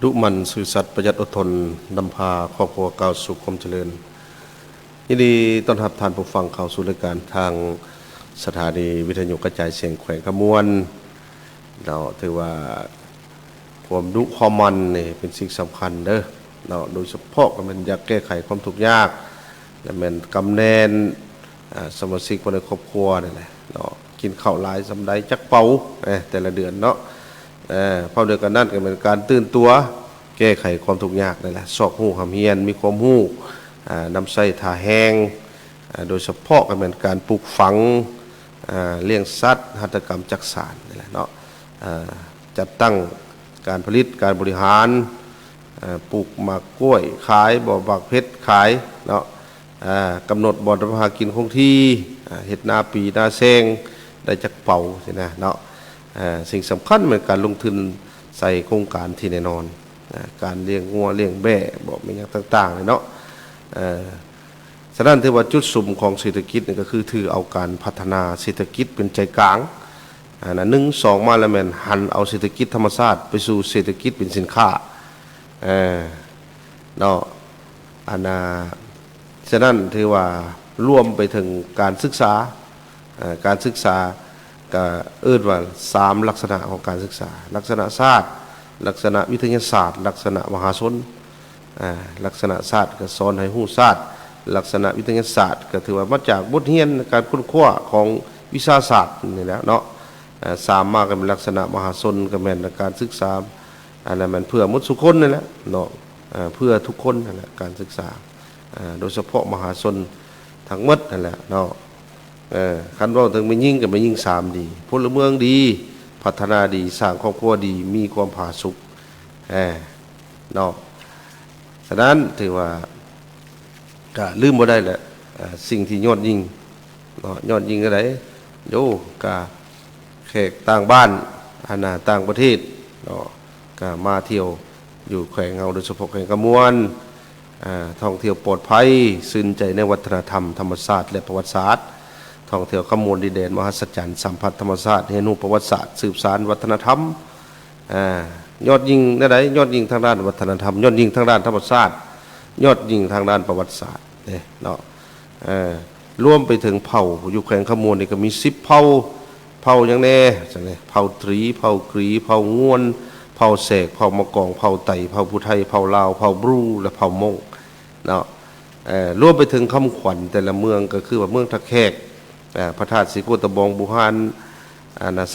ดุมันซื่อสัตย์ประหยัดอดทนนำพาครอบครัวก้าวสู่ความเจริญยินดีต้อนรับท่านผู้ฟังเข้าสู่รายการทางสถานีวิทยุกระจายเสียงแขวงขมวนเราถือว่าความดุความมันนี่เป็นสิ่งสำคัญเด้อเราโดยเฉพาะก็มันอยากแก้ไขความทุกข์ยากและมันกำแนนสมาชิกในครอบครัวนี่แหละเนาะกินข้าวหลายสำใดจักเป่าแต่ละเดือนเนาะพอเดียวกันนั่นก็เป็นการตื่นตัวแก้ไขความทุกข์ยากนี่แหละสอกหูคำเฮียนมีความหูนำใส่ถาแห้งโดยเฉพาะก็เป็นการปลูกฝังเลี้ยงสัตว์หัตถกรรมจักสานนี่แหละเนาะจัดตั้งการผลิตการบริหารปลูกหมากกล้วยขายบ่อบักเพชรขายเนาะกำหนดบ่อนทำหากินคงที่เห็ดนาปีนาแซงได้จักเป่าสินะเนาะสิ่งสำคัญเหมือนการลงทุนใส่โครงการที่แน่นอนการเลี้ยงงัวเลี้ยงแบะบอกมีอย่างต่างๆเลยเนาะฉะนั้นถือว่าจุดสุ่มของเศรษฐกิจนี่ก็คือถือเอาการพัฒนาเศรษฐกิจเป็นใจกลางหนึ่งสองมาแล้วแม่นหันเอาเศรษฐกิจธรรมชาติไปสู่เศรษฐกิจเป็นสินค้าเนาะฉะนั้นถือว่าร่วมไปถึงการศึกษาก็ว่า3ลักษณะของการศึกษาลักษณะศาสตร์ลักษณะวิทยาศาสตร์ลักษณะมหาชนลักษณะศาสตร์ก็สอนให้รู้ศาสตร์ลักษณะวิทยาศาสตร์ก็ถือว่ามาจากบทเรียนการค้นคว้าของวิชาศาสตร์นี่แหละเนาะ3มาก็เป็นลักษณะมหาชนก็แม่นการศึกษาอันนั้นมันเพื่อมนุษย์ทุกคนนั่นแหละเนาะเพื่อทุกคนนั่นแหละการศึกษาโดยเฉพาะมหาชนทั้งหมดนั่นแหละเนาะคันว่าถึงไม่ยิ่งกับไม่ยิ่ง3ดีพลเมืองดีพัฒนาดีสร้างครอบครัวดีมีความผาสุกเนาะฉะนั้นถือว่าก็ลืมบ่ได้แหละสิ่งที่ยอดยิ่งเนาะยอดยิ่งอะไรโยกะแขกต่างบ้านต่างประเทศเนาะก็มาเที่ยวอยู่แขวงเงาโดยเฉพาะแขวงกระมวลท่องเที่ยวปลอดภัยซื่นใจในวัฒนธรรมธรรมศาสตร์และประวัติศาสตร์ท่องเที่ยวขมวลดินแดนมหัศจรรย์สัมผัสธรรมศาสตร์เรียนรู้ประวัติศาสตร์สืบสานวัฒนธรรมยอดยิ่งได้ยอดยิ่งทางด้านวัฒนธรรมยอดยิ่งทางด้านธรรมศาสตร์ยอดยิ่งทางด้านประวัติศาสตร์เนาะรวมไปถึงเผ่าอยู่แขวงขมวลนี่ก็มี10เผ่าอย่างแน่จังได๋เผ่าตรีเผ่ากรีเผ่าง่วนเผ่าแสกเผ่ามะกองเผ่าไต่เผ่าผู้ไทยเผ่าลาวเผ่าบรูและเผ่ามงเนาะรวมไปถึงคำขวัญแต่ละเมืองก็คือว่าเมืองตะแคกพระธาตุศรีโคตบองบุหาร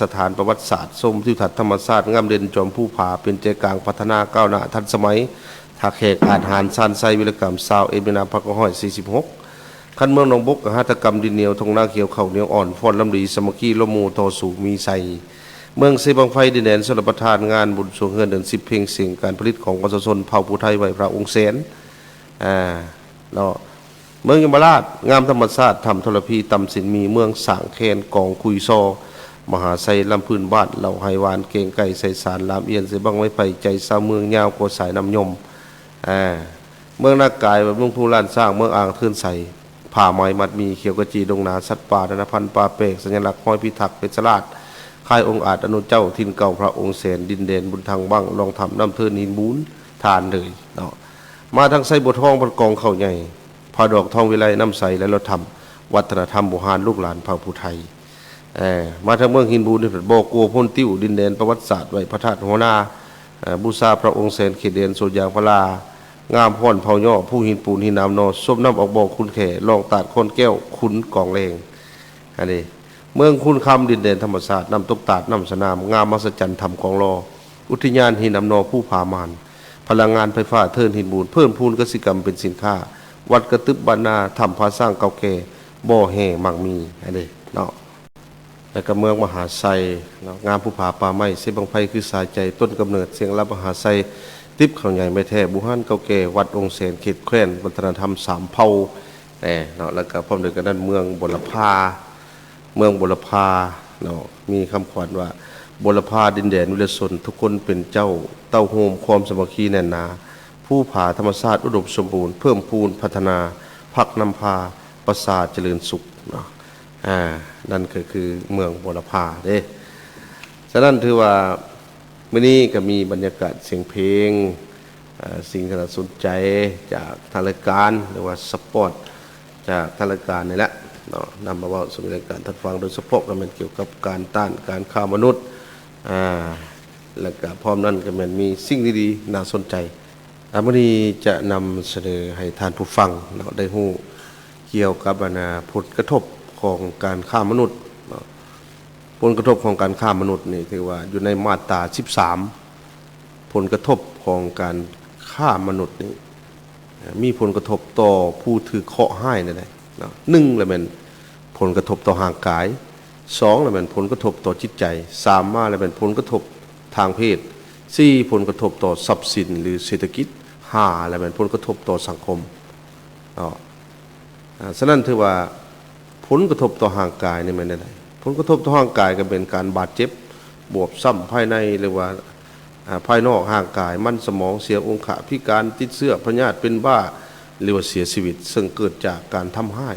สถานประวัติศาสตร์ส้มทิวทัศน์ธรรมศาสตร์งามเด่นจอมผู้ผาเป็นใจกลางพัฒนาก้าวหน้าทันสมัยทาแขกอาหารซานไซวิรกรรมซาวเอเมนาพักห้อย46คันเมืองหนองบกหัตถกรรมดินเหนียวทงนาเขียวเข่าเหนียวอ่อนฟอนลำดีสมกีลมูโตสูมีไซเมืองเซบังไฟดินแดนสลประทานงานบุญสวงเงินเดือน10เพลงเสียงการผลิตของประชาชนเผ่าผู้ไทยไหวพระองค์แสนเนาะเมืองยมราชงามธรรมชาติทำทรพีตำสินมีเมืองสางแคนกองคุยซอมหาไซลำพื้นบ้านเหล่าไฮวานเก่งไก่ไซสารลามเอียนเสบังไม้ไผ่ใจสาวเมืองยาวโกสายน้ำยมเมืองนากายเมืองภูลานสร้างเมืองอ่างเทือนใสผ่าไม้มัดมีเขียวกระจีดงนาสัตว์ป่าดนพันธุ์ป่าเปกสัญลักษณ์ห้อยพิทักษ์เป็นสลาดค่ายองค์อาจอนุเจ้าทินเก่าพระองค์แสนดินแดนบุญทางบ้างลองทำน้ำเทินหินบุญทานเลยเนาะมาทางไซบัวทองบนกองเข่าใหญ่พาดอกทองวิไลน้ำใสและเราทำวัฒนธรรมบุหารลูกหลานเผ่าผู้ไทยมาทางเมืองหินบุญโบกัวพ้นติ้วดินแดนประวัติศาสตร์ไว้พระธาตุหัวนาบูชาพระองค์แสนเขตเดนโสยางพลางามพ่อนเผาย่อผู้หินปูนหินน้ำนอส้มน้ำออกบอกคุณแข่ลองตัดคนแก้วขุนกองแรงอันนี้เมืองคุณคำดินแดนธรรมศาสตร์น้ำตกตาดน้ำสนามงามมหัศจรรย์ธรรมของรออุทยานหินน้ำนอผู้ผามานพลังงานไฟฟ้าเทินหินบูนเพิ่มพูนกสิกรรมเป็นสินค้าวัดกระตึบบานาทำภาสร้างเก่าแก่บ่อแห่มังมีอันนี้เนาะแล้วก็เมืองมหาไซงามผู้ผาป่าไม้เสบังไฟคือสายใจต้นกำเนิดเสียงรับมหาไซติบเขาใหญ่ไม่แท้บุหารเก่าแก่วัดองค์แสนเขตแคว้นวัฒนธรรม3เผ่าเนาะแล้วก็พร้อมด้วยกันนั้นเมืองบุรพาเนาะมีคำขวัญว่าบุรพาดินแดนวิรชนทุกคนเป็นเจ้าเต้าโฮมความสามัคคีแน่นหนาผู้ผาธรรมชาติอุดมสมบูรณ์เพิ่มพูนพัฒนาพักนำพาประสาทเจริญสุขเนาะนั่นคือเมืองบุรพาเด้ฉะนั้นถือว่า มื้อนี้ก็มีบรรยากาศเสียงเพลงสิ่งที่น่าสนใจจากทางรายการหรือว่าสปอร์ตจากทางรายการนี่แหละเนาะนำมาเว้าสู่รายการท่านฟังโดยเฉพาะก็แม่นเกี่ยวกับการต้านการฆ่ามนุษย์แล้วก็พร้อมนั้นก็แม่นมีสิ่งดีๆน่าสนใจมื้อนี้จะนำเสนอให้ท่านผู้ฟังเนาะได้ฮู้เกี่ยวกับผลกระทบของการฆ่ามนุษย์เนาะผลกระทบของการฆ่ามนุษย์นี่ถือว่าอยู่ในมาตรา13ผลกระทบของการฆ่ามนุษย์นี่มีผลกระทบต่อผู้ถือเคราะห์ให้นั่นแหละเนาะ1แล้วแม่นผลกระทบต่อร่างกาย2แล้วแม่นผลกระทบต่อจิตใจ3มาแล้วแม่นผลกระทบทางเพศ4ผลกระทบต่อทรัพย์สินหรือเศรษฐกิจ5แล้วแม่นผลกระทบต่อสังคมเนาะฉะนั้นถือว่าผลกระทบต่อร่างกายนี่แม่นได้ผลกระทบต่อร่างกายก็เป็นการบาดเจ็บบวบซ้ำภายในหรือว่าภายนอกร่างกายมันสมองเสียองค์พิการติดเชื้อพยาธิเป็นบ้าหรือว่าเสียชีวิตซึ่งเกิดจากการทำให้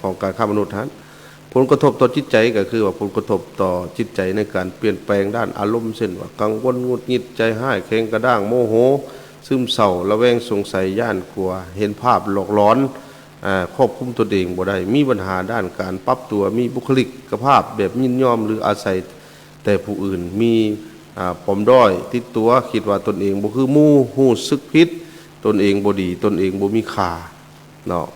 ของการฆ่ามนุษย์นั้นผลกระทบต่อจิตใจก็คือว่าผลกระทบต่อจิตใจในการเปลี่ยนแปลงด้านอารมณ์เช่นว่ากังวลหงุดหงิดใจห้ายแข็งกระด้างโมโหซึมเศร้าระแวงสงสัยย่านกลัวเห็นภาพหลอกหลอนควบคุมตัวเองบ่ได้มีปัญหาด้านการปรับตัวมีบุคลิกภาพแบบยินยอมหรืออาศัยแต่ผู้อื่นมีปมด้อยติดตัวคิดว่าตนเองบ่คือหมู่ฮู้สึกผิดตนเองบ่ดีตนเองบ่มีค่าเนาะ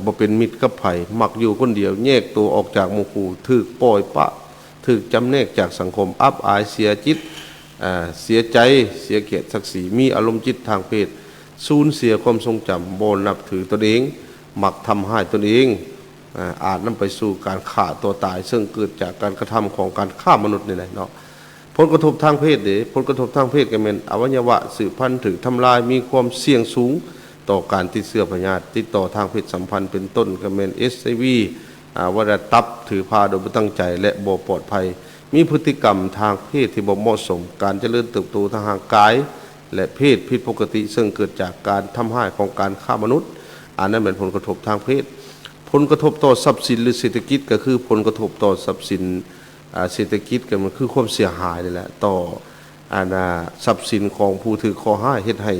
บ่เป็นมิตรกับไผมักอยู่คนเดียวแยกตัวออกจากหมู่คู่ถูกปล่อยปะถูกจำแนกจากสังคมอับอายเสียจิตเสียใจเสียเกียรติศักดิ์ศรีมีอารมณ์จิตทางเพศสูญเสียความทรงจำบ่นับถือตนเองมักทำให้ตนเองอาจนำไปสู่การฆ่าตัวตายซึ่งเกิดจากการกระทำของการฆ่ามนุษย์นี่แหละเนาะผลกระทบทางเพศผลกระทบทางเพศก็แม่นอวัยวะสืบพันธุ์ถูกทำลายมีความเสี่ยงสูงต่อการติดเชื้อพยาธิติดต่อทางเพศสัมพันธ์เป็นต้นก็แม่น HIV ว่าได้ตับถือพาโดยบ่ตั้งใจและบ่ปลอดภัยมีพฤติกรรมทางเพศที่บ่เหมาะสมการเจริญเติบโตทางร่างกายและเพศผิดปกติซึ่งเกิดจากการทำให้ของการฆ่ามนุษย์อันนั้นเป็นผลกระทบทางเพศผลกระทบต่อทรัพย์สินหรือเศรษฐกิจก็คือผลกระทบต่อทรัพย์สินเศรษฐกิจก็มันคือความเสียหายนี่แหละต่อทรัพย์สินของผู้ถือครองให้เฮ็ดให้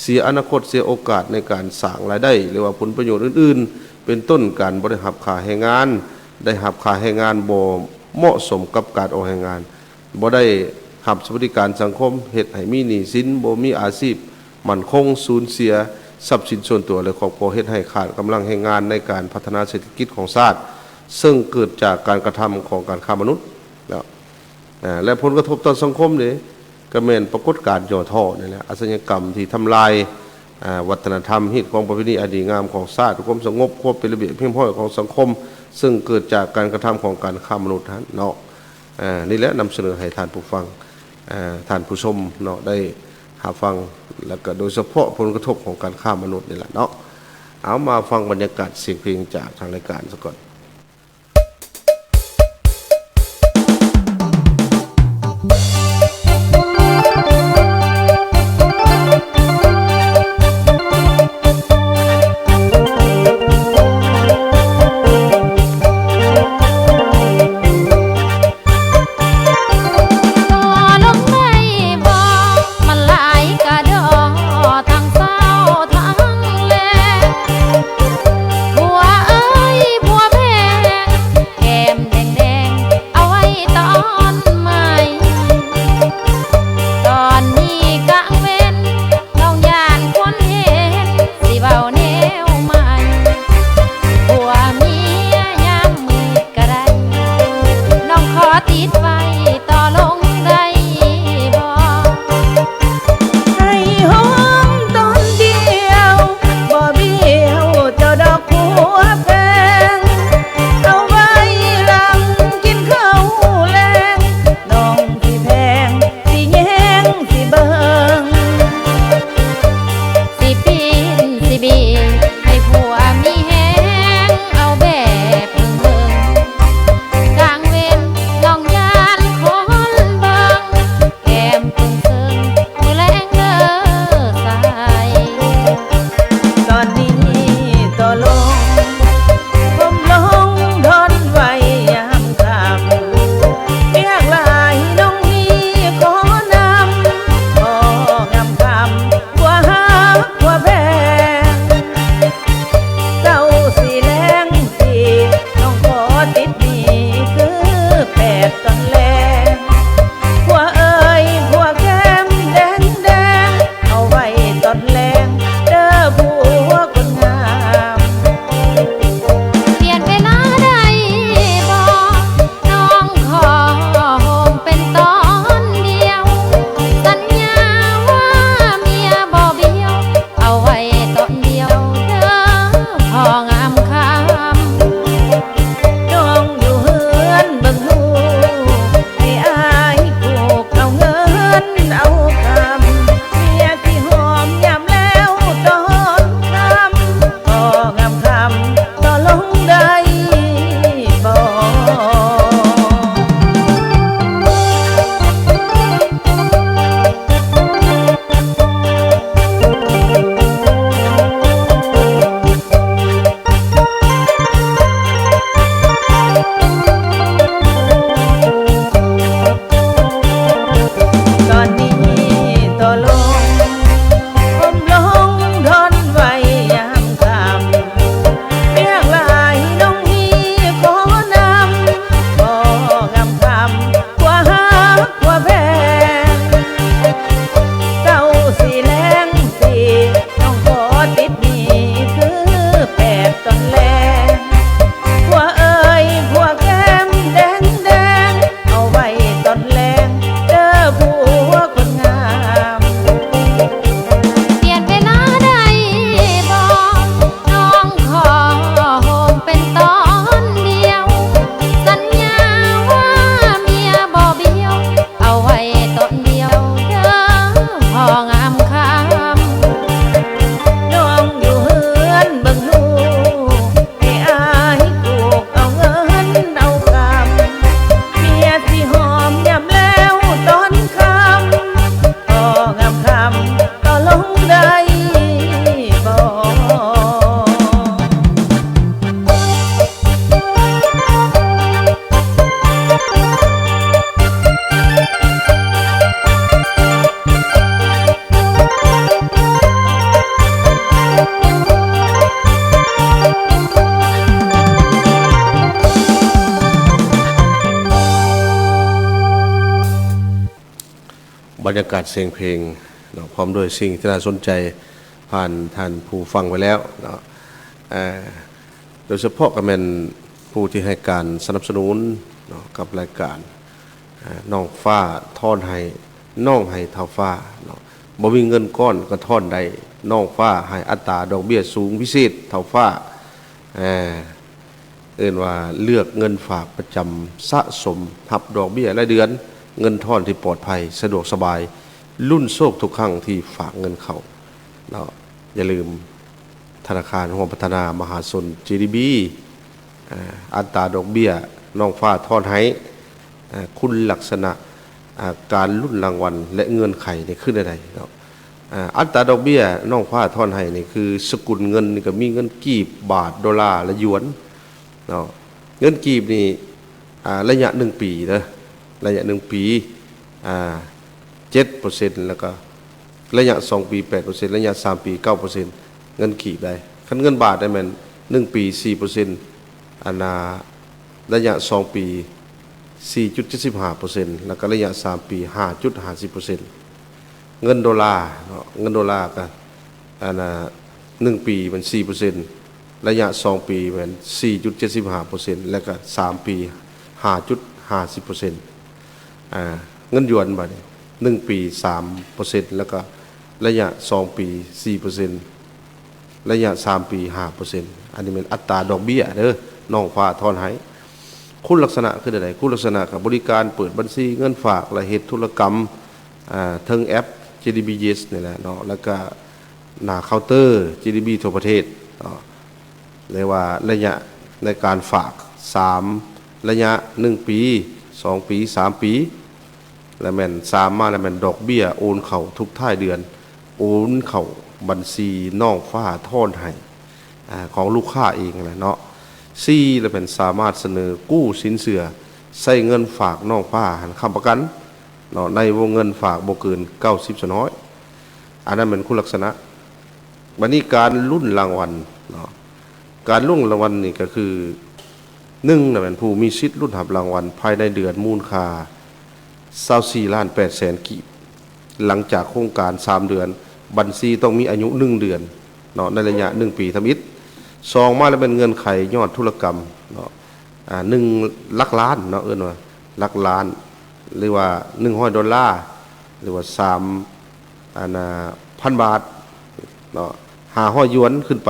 เสียอนาคตเสียโอกาสในการสร้างรายได้หรือว่าผลประโยชน์อื่นๆเป็นต้นการบ่ได้รับค่าแรงงานได้รับค่าแรงงานบ่เหมาะสมกับการออกแรงงานบ่ได้รับสวัสดิการสังคมเฮ็ดให้มีหนี้สินบ่มีอาชีพมั่นคงสูญเสียทรัพย์สินส่วนตัวและครอบครัวเฮ็ดให้ขาดกำลังแรงงานในการพัฒนาเศรษฐกิจของชาติซึ่งเกิดจากการกระทำของการฆ่ามนุษย์และผลกระทบต่อสังคมนี่ก็แม่นปรากฏการณ์ย่อท่อนี่แหละอาชญากรรมที่ทำลายวัฒนธรรมฮิตของประเพณีอดีงามของชาติความสงบความเป็นระเบียบเพียงพอของสังคมซึ่งเกิดจากการกระทำของการฆ่ามนุษย์นั้นเนาะนี่แหละนำเสนอให้ท่านผู้ฟังท่านผู้ชมเนาะได้หาฟังแล้วก็โดยเฉพาะผลกระทบของการฆ่ามนุษย์นี่แหละเนาะเอามาฟังบรรยากาศเสียงเพลงจากทางรายการซะก่อนน้อง บรรยากาศเสียงเพลงเนาะพร้อมด้วยสิ่งที่น่าสนใจผ่านท่านผู้ฟังไปแล้วเนาะโดยเฉพาะก็เป็นผู้ที่ให้การสนับสนุนเนาะกับรายการน้องฟ้าท่อนให้น้องให้เท่าฟ้าเนาะบ่มีเงินก้อนก็ท่อนได้น้องฟ้าให้อัตราดอกเบี้ยสูงพิเศษเท่าฟ้าเอิ้นว่าเลือกเงินฝากประจำสะสมหับดอกเบี้ยรายเดือนเงินทอนที่ปลอดภัยสะดวกสบายรุ่นโชคทุกครั้งที่ฝากเงินเขาเนาะอย่าลืมธนาคารห่วงพัฒนามหาชน GDB อัตราดอกเบี้ยน้องฟ้าทอนให้คุณลักษณะการรุ่นรางวัลและเงื่อนไขนี่ขึ้นใดเนาะอัตราดอกเบี้ยน้องฟ้าทอนให้นี่คือสกุลเงินนี่ก็มีเงินกีบบาทดอลลาร์และหยวนเนาะเงินกีบนี่ระยะ1ปีนะระยะ1ปี7%แล้วก็ระยะ2ปี8%ระยะ3ปี 9% เงินกีบได้คันเงินบาทได้มัน1ปี 4% ระยะ2ปี 4.75% แล้วก็ระยะ3ปี 5.50% เงินดอลลาร์เนาะเงินดอลลาร์ก็1ปีมัน 4%ระยะ2ปีมัน 4.75% แล้วก็3ปี 5.50%เงินหยวนบัดนี้1ปี 3% แล้วก็ระยะ2ปี 4% ระยะ3ปี 5% อันนี้เป็นอัตราดอกเบี้ยเด้อน้องฟ้าทอนให้คุณลักษณะคืออะไรคุณลักษณะกับบริการเปิดบัญชีเงินฝากและเฮ็ดธุรกรรมเทิงแอป GDB Yes นี่แหละเนาะแล้วก็หน้าเคาน์เตอร์ GDB ทั่วประเทศเนาะเรียกว่าระยะในการฝาก3ระยะ1ปี2ปี3ปีแล้วแม่น3มาแล้วแม่นดอกเบี้ยโอนเข้าทุกท้ายเดือนโอนเข้าบัญชีน้องฟ้าทอนให้ของลูกค้าเองแหละเนาะ4แล้วเป็นสามารถเสนอกู้สินเชื่อใช้เงินฝากน้องฟ้าหันค้ำประกันเนาะในวงเงินฝากบ่เกิน90สน้อยอันนั้นเป็นคุณลักษณะบัดนี้การลุ้นรางวัลเนาะการลุ้นรางวัลนี่ก็คือ1น่ะเป็นผู้มีสิทธิ์ลุ้นรับรางวัลภายในเดือนมูลค่า24,800,000 กีบหลังจากโครงการ3เดือนบัญชีต้องมีอายุ1เดือนเนาะในระยะ1ปีทำอิฐ2มาแล้วเป็นเงื่อนไขยอดธุรกรรมเนาะ1 ลักล้านเนาะเอิ้นว่าลักล้านหรือว่า100ดอลลาร์หรือว่า3,000 บาทเนาะ500หยวนขึ้นไป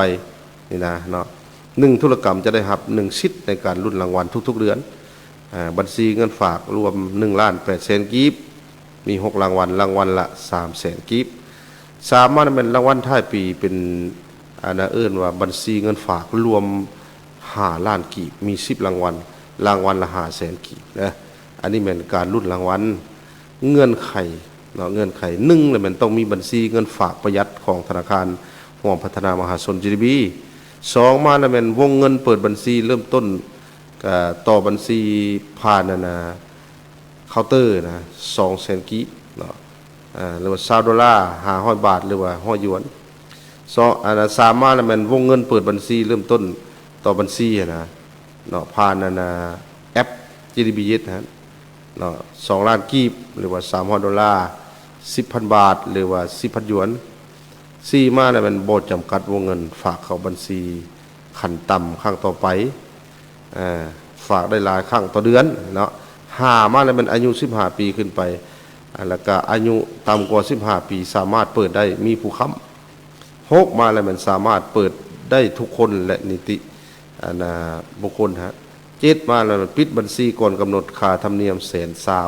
นี่นะเนาะ1ธุรกรรมจะได้รับ1สิทธิ์ในการลุ้นรางวัลทุกๆเดือนบัญชีเงินฝากรวม 1,800,000 กีบมี6รางวัลรางวัลละ 300,000 กีบ3มาเป็นรางวัลท้ายปีเป็นเอิ้นว่าบัญชีเงินฝากรวม5ล้านกีบมี10รางวัลรางวัลละ 500,000 กีบนะอันนี้เป็นการลุ้นรางวัลเงื่อนไขเนาะเงื่อนไข1เลยมันต้องมีบัญชีเงินฝากประหยัดของธนาคารห่วงพัฒนามหาชน GDB 2มาแล้วเป็นวงเงินเปิดบัญชีเริ่มต้นต่อบัญชีผ่านเคาน์เตอร์นะ200,000 กีบเนาะหรือว่า20ดอลลาร์500 บาทหรือว่า100หยวน3มาแล้วมันวงเงินเปิดบัญชีเริ่มต้นต่อบัญชีนะเนาะผ่านแอป GDB Yes นะเนาะ2ล้านกีบหรือว่า300ดอลลาร์ 10,000 บาทหรือว่า 10,000 หยวน4มาแล้วมันบ่จำกัดวงเงินฝากเข้าบัญชีขั้นต่ำครั้งต่อไปฝากได้หลายครั้งต่อเดือนเนาะ5มาแล้วมันอายุ15 ปีขึ้นไปแล้วก็อายุต่ำกว่า15 ปีสามารถเปิดได้มีผู้ค้ำ6มาแล้วมันสามารถเปิดได้ทุกคนและนิติบุคคลฮะ7มาแล้วมันปิดบัญชีก่อนกำหนดค่าธรรมเนียม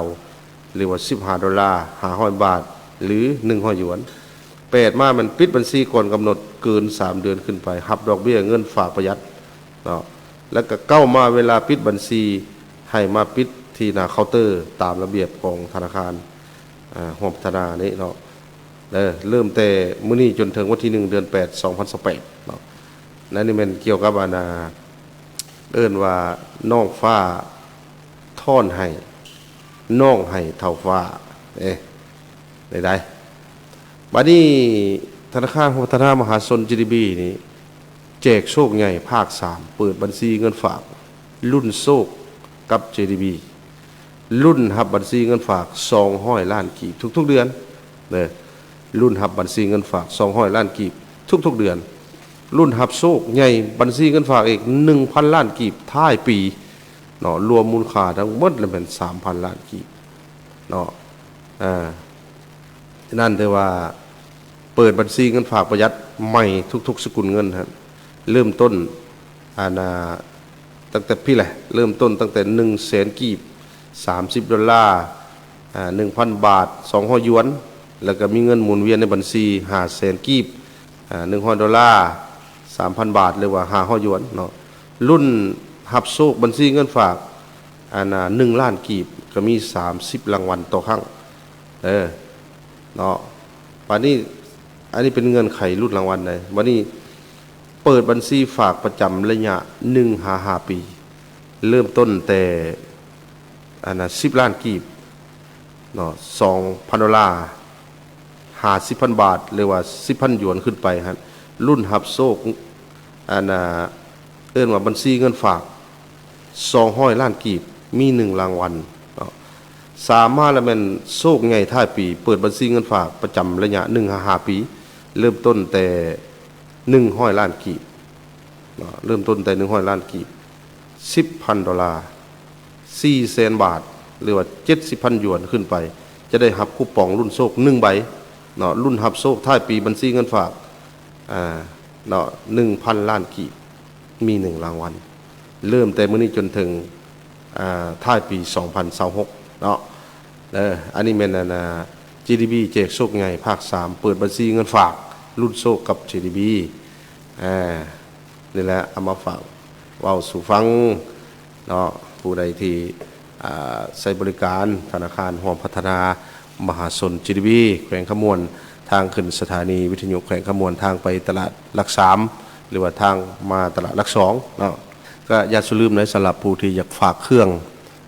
100,000หรือว่า15ดอลลาร์500 บาทหรือ100หยวน8มามันปิดบัญชีก่อนกำหนดเกิน3เดือนขึ้นไปรับดอกเบี้ยเงินฝากประหยัดเนาะแล้วก็9มาเวลาปิดบัญชีให้มาปิดที่หน้าเคาน์เตอร์ตามระเบียบของธนาคารห่วงพัฒนานี้เนาะเริ่มแต่มื้อนี้จนถึงวันที่1เดือน8 2018เนาะนั่นนี่มันเกี่ยวกับเอิ้นว่าน้องฟ้าท่อนให้น้องให้เท่าฟ้าได้บัดนี้ธนาคารพัฒนามหาชน GDB นี่แจกโชคใหญ่ภาค3เปิดบัญชีเงินฝากรุ่นโชคกับ GDB รุ่นหับบัญชีเงินฝาก200ล้านกีบทุกๆเดือนเนี่ยรุ่นหับบัญชีเงินฝาก200ล้านกีบทุกๆเดือนรุ่นหับโชคใหญ่บัญชีเงินฝากอีก 1,000 ล้านกีบท้ายปีเนาะรวมมูลค่าทั้งหมดแล้วเป็น 3,000 ล้านกีบเนาะนั่นแต่ว่าเปิดบัญชีเงินฝากประหยัดใหม่ทุกๆสกุลเงินครับเริ่มต้นตั้งแต่พี่แหละเริ่มต้นตั้งแต่100,000กีบ$30 1,000 บาท200หยวนแล้วก็มีเงินหมุนเวียนในบัญชี500,000กีบ$100 3,000 บาทหรือว่า500หยวนเนาะรุ่นหับโชคบัญชีเงินฝาก1 ล้านกีบก็มี30รางวัลต่อครั้งเนาะวันนี้อันนี้เป็นเงินไขรุ่นรางวัลเลยวันนี้เปิดบัญชีฝากประจำระยะ1-5 ปีเริ่มต้นแต่10 ล้านกีบเนาะ$2,000 50,000 บาทหรือว่า 10,000 หยวนขึ้นไปฮะรุ่นหับโชคเอิ้นว่าบัญชีเงินฝาก200ล้านกีบมี1รางวัลสามารถและเป็นโชคใหญ่ท้ายปีเปิดบัญชีเงินฝากประจำระยะ1-5 ปีเริ่มต้นแต่100ล้านกีบเริ่มต้นแต่100ล้านกีบ$10,000 400,000 บาทหรือว่า70,000 หยวนขึ้นไปจะได้รับคูปองรุ่นโชค1ใบเนาะรุ่นรับโชคท้ายปีบัญชีเงินฝากเนาะ 1,000 ล้านกีบมี1รางวัลเริ่มแต่มื้อนี้จนถึงท้ายปี2026เนาะอันนี้แม่นGDB แจกโชคใหญ่ภาค3เปิดบัญชีเงินฝากรุ่นโชคกับ GDB นี่แหละเอามาฝากเว้าสู่ฟังเนาะผู้ใดที่ใช้บริการธนาคารหอมพัฒนามหาชน GDB แขวงขมวนทางขึ้นสถานีวิทยุแขวงขมวนทางไปตลาดหลัก3หรือว่าทางมาตลาดหลัก2เนาะก็อย่าลืมในสำหรับผู้ที่อยากฝากเครื่อง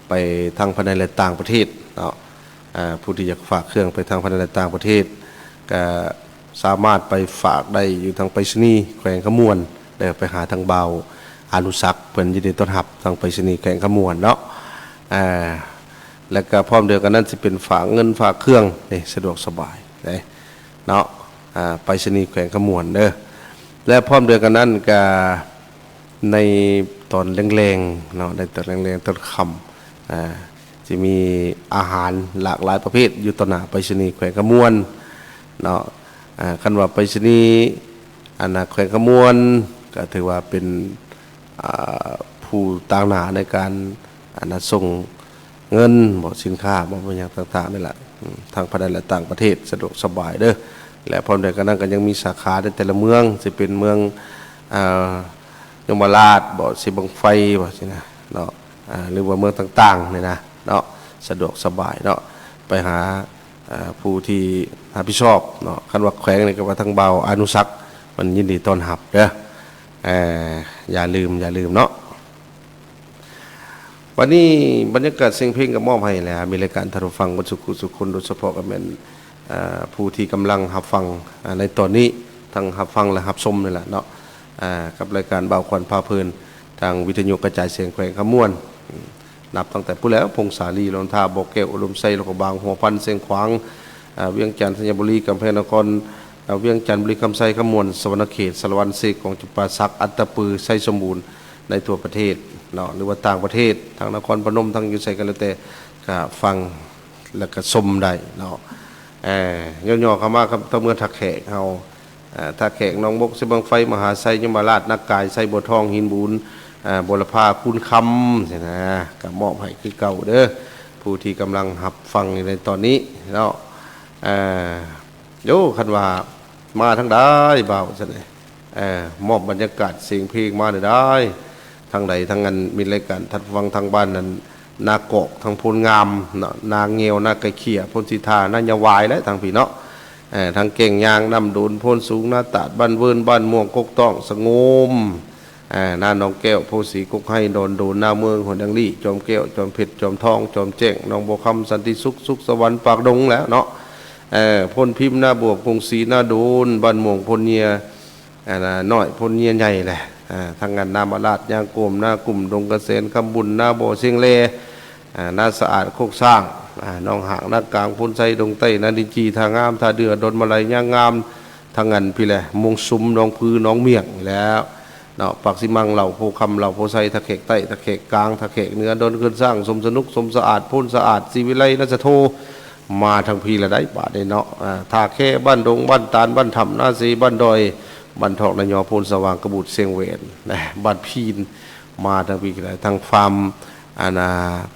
ไปทางภายในและต่างประเทศเนาะผู้ที่อยากฝากเครื่องไปทางภายในและต่างประเทศก็สามารถไปฝากได้อยู่ทางไปรษณีย์แขวงขมวนได้ไปหาทางเบาอนุสักเพิ่นยินดีต้อนรับทางไปรษณีย์แขวงขมวนเนาะแล้วก็พร้อมเดียวกันนั้นสิเป็นฝากเงินฝากเครื่องนี่สะดวกสบายเนาะไปรษณีย์แขวงขมวนเด้อและพร้อมเดียวกันนั้นก็ในตอนแรงๆเนาะในตอนแรงๆต้นค่ำจะมีอาหารหลากหลายประเภทอยู่ต่อหน้าไปรษณีย์แขวงขมวนเนาะคันว่าไปรษณีย์แขวงขมวนก็ถือว่าเป็นผู้ต่างหน้าในการส่งเงินบ่สินค้าบ่อย่างต่างๆนี่แหละทางภายในและต่างประเทศสะดวกสบายเด้อและพร้อมเดียวกันนั้นก็ยังมีสาขาในแต่ละเมืองสิเป็นเมืองยมราชบ่สิบังไฟบ่สินะเนาะหรือว่าเมืองต่างๆนี่นะเนาะสะดวกสบายเนาะไปหาผู้ที่รับผิดชอบเนาะคันว่าแขวงนี่ก็ว่าทางเบาอนุสักมันยินดีต้อนรับเด้ออย่าลืมเนาะวันนี้บรรยากาศเสียงเพลงก็มอบให้แล้วมีรายการทารฟังบรรสุคนโดยเฉพาะก็เป็นผู้ที่กำลังรับฟังในตอนนี้ทั้งรับฟังและรับชมนี่แหละเนาะกับรายการเบาควันพาเพลินทางวิทยุกระจายเสียงแขวงขมวนนับตั้งแต่ผู้แล้วพงศาลีลำธารบ่อแก้วอุดมไซโลกบางหัวพันเสียงขวางเวียงจันทร์ธัญบุรีกำแพงนครเวียงจันทร์บุรีคำไซขมวนสวรรณเขตสารวันเสกของจุปาสักอัตตปือไซสมบูรณ์ในทั่วประเทศเนาะหรือว่าต่างประเทศทางนครพนมทางอยู่ไสกันแล้วแต่ก็ฟังแล้วก็ชมได้เนาะย่อๆเข้ามาครับทั้งเมืองทักแขกเฮาทักแขกน้องบกเสบังไฟมหาไซยมราชนักกายไซบัวทองหินบุญบุรพาคุณคำใช่นะก็มอบให้คือเก่าเด้อผู้ที่กำลังรับฟังในตอนนี้เนาะโยคันว่ามาทั้งได้เบาซะเลยมอบบรรยากาศเสียงเพลงมาได้ทางใดทางนั้นมีรายการทัดฟังทางบ้านนั้นนาเกาะทางพลงามนาเงียวนาไก่เขี่ยพลสิทานาญาวายและทางพี่เนาะทางเก่งยางน้ำโดนพลสูงหน้าตาดบ้านเวิร์นบ้านม่วงกกต้องสงมนาหนองแก้วโพสีกกให้โดนหน้าเมืองหัวดังลี่จอมแก้วจอมเพชรจอมทองจอมแจ้งน้องบัวคำสันติสุขสวรรค์ปากดงแล้วเนาะพลพิมพ์หน้าบวกพงศรีหน้าโดนบ้านม่วงพลเนียน้อยพลเนียใหญ่แหละทางงานนามาลาดยางโกมหน้ากลุ่มดงเกษตรคำบุญหน้าบ่อเชียงเล นาสะอาดโคกสร้างน้องหางนากลางพ้นไซดงไต้นาดินจีทางงามทาเดือดนมาลัยย่างงามทางงันพี่แหละมงซุมน้องพื้นน้องเมียงแล้วเนาะปักสิมังเหล่าโพคำเหล่าโพไซทะเขกไต้ทะเขกกลางทะเขกเหนือดนขึ้นสร้างสมสนุกสมสะอาดพ้นสะอาดสีวิไลนัสโทมาทางพี่ละได้บาดได้เนาะทาแค่บ้านดงบ้านตาลบ้านธรรมนาซีบ้านดอยบ้านทอกนายอพลสว่างกระบุดเสียงเวนนะบ้านพีนมาทางพี่ก็ได้ทางฟาร์ม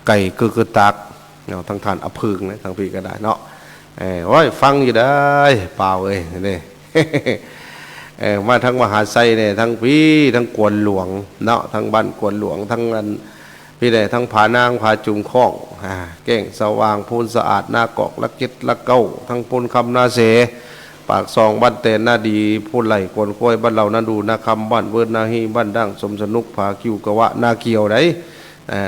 ไก่เกือตักเนาะทางฐานอพึงนะทางพี่ก็ได้เนาะโอ้ยฟังอยู่ได้เปล่าเอ้ยนี่ มาทั้งมหาไซเนี่ยทั้งพี่ทั้งกวนหลวงเนาะทั้งบ้านกวนหลวงทั้งอันพี่ได้ทั้งผานางผาจุงข้องแก้งสว่างพูนสะอาดหน้ากอกละเก็ดละเก้าทั้งพูนคำนาเสปากซองบ้านเตนนาดีพูนไหลกวนกล้วยบ้านเรานาดูนาคำบ้านเวิร์นนาฮีบ้านดั้งสมสนุกผาคิวกะวะนาเกียวได้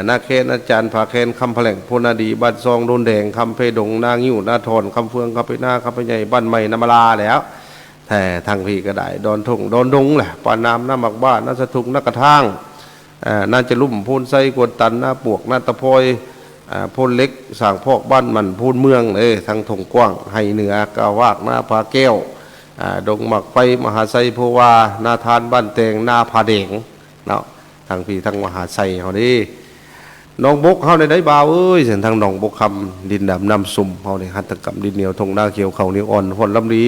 นาเคนอาจารย์ผาเคนคำแผลงพูนนาดีบ้านซองโดนแดงคำเพดงนางิ้วนาทอนคำเฟืองคำไปหน้าคำไปใหญ่บ้านใหม่นามาลาแล้วแต่ทางพี่ก็ได้ดอนทุ่งดอนดงแหละปานน้ำน้าหมักบ้านน้าสะทุกน้ากระทางน่าจะลุ่มพูนไส้กวนตันหน้าปวกหน้าตะพอยพูนเล็กสั่งพอกบ้านมันพูนเมืองเลยทางถงกว้างให้เหนือกาวากหน้าผาแก้วดงหมักไฟมหาไซโพวาหน้าทานบ้านแตงหน้าผาเด่งเนาะทางพี่ทางมหาไซเขาดิน้องบกเขาในได้บ่าวเอ้ยเส้นทางน้องบกคำดินดำน้ำซุ่มเขาในหัตถกรรมดินเหนียวทงหน้าเขียวเขาเหนียวอ่อนพลลำดี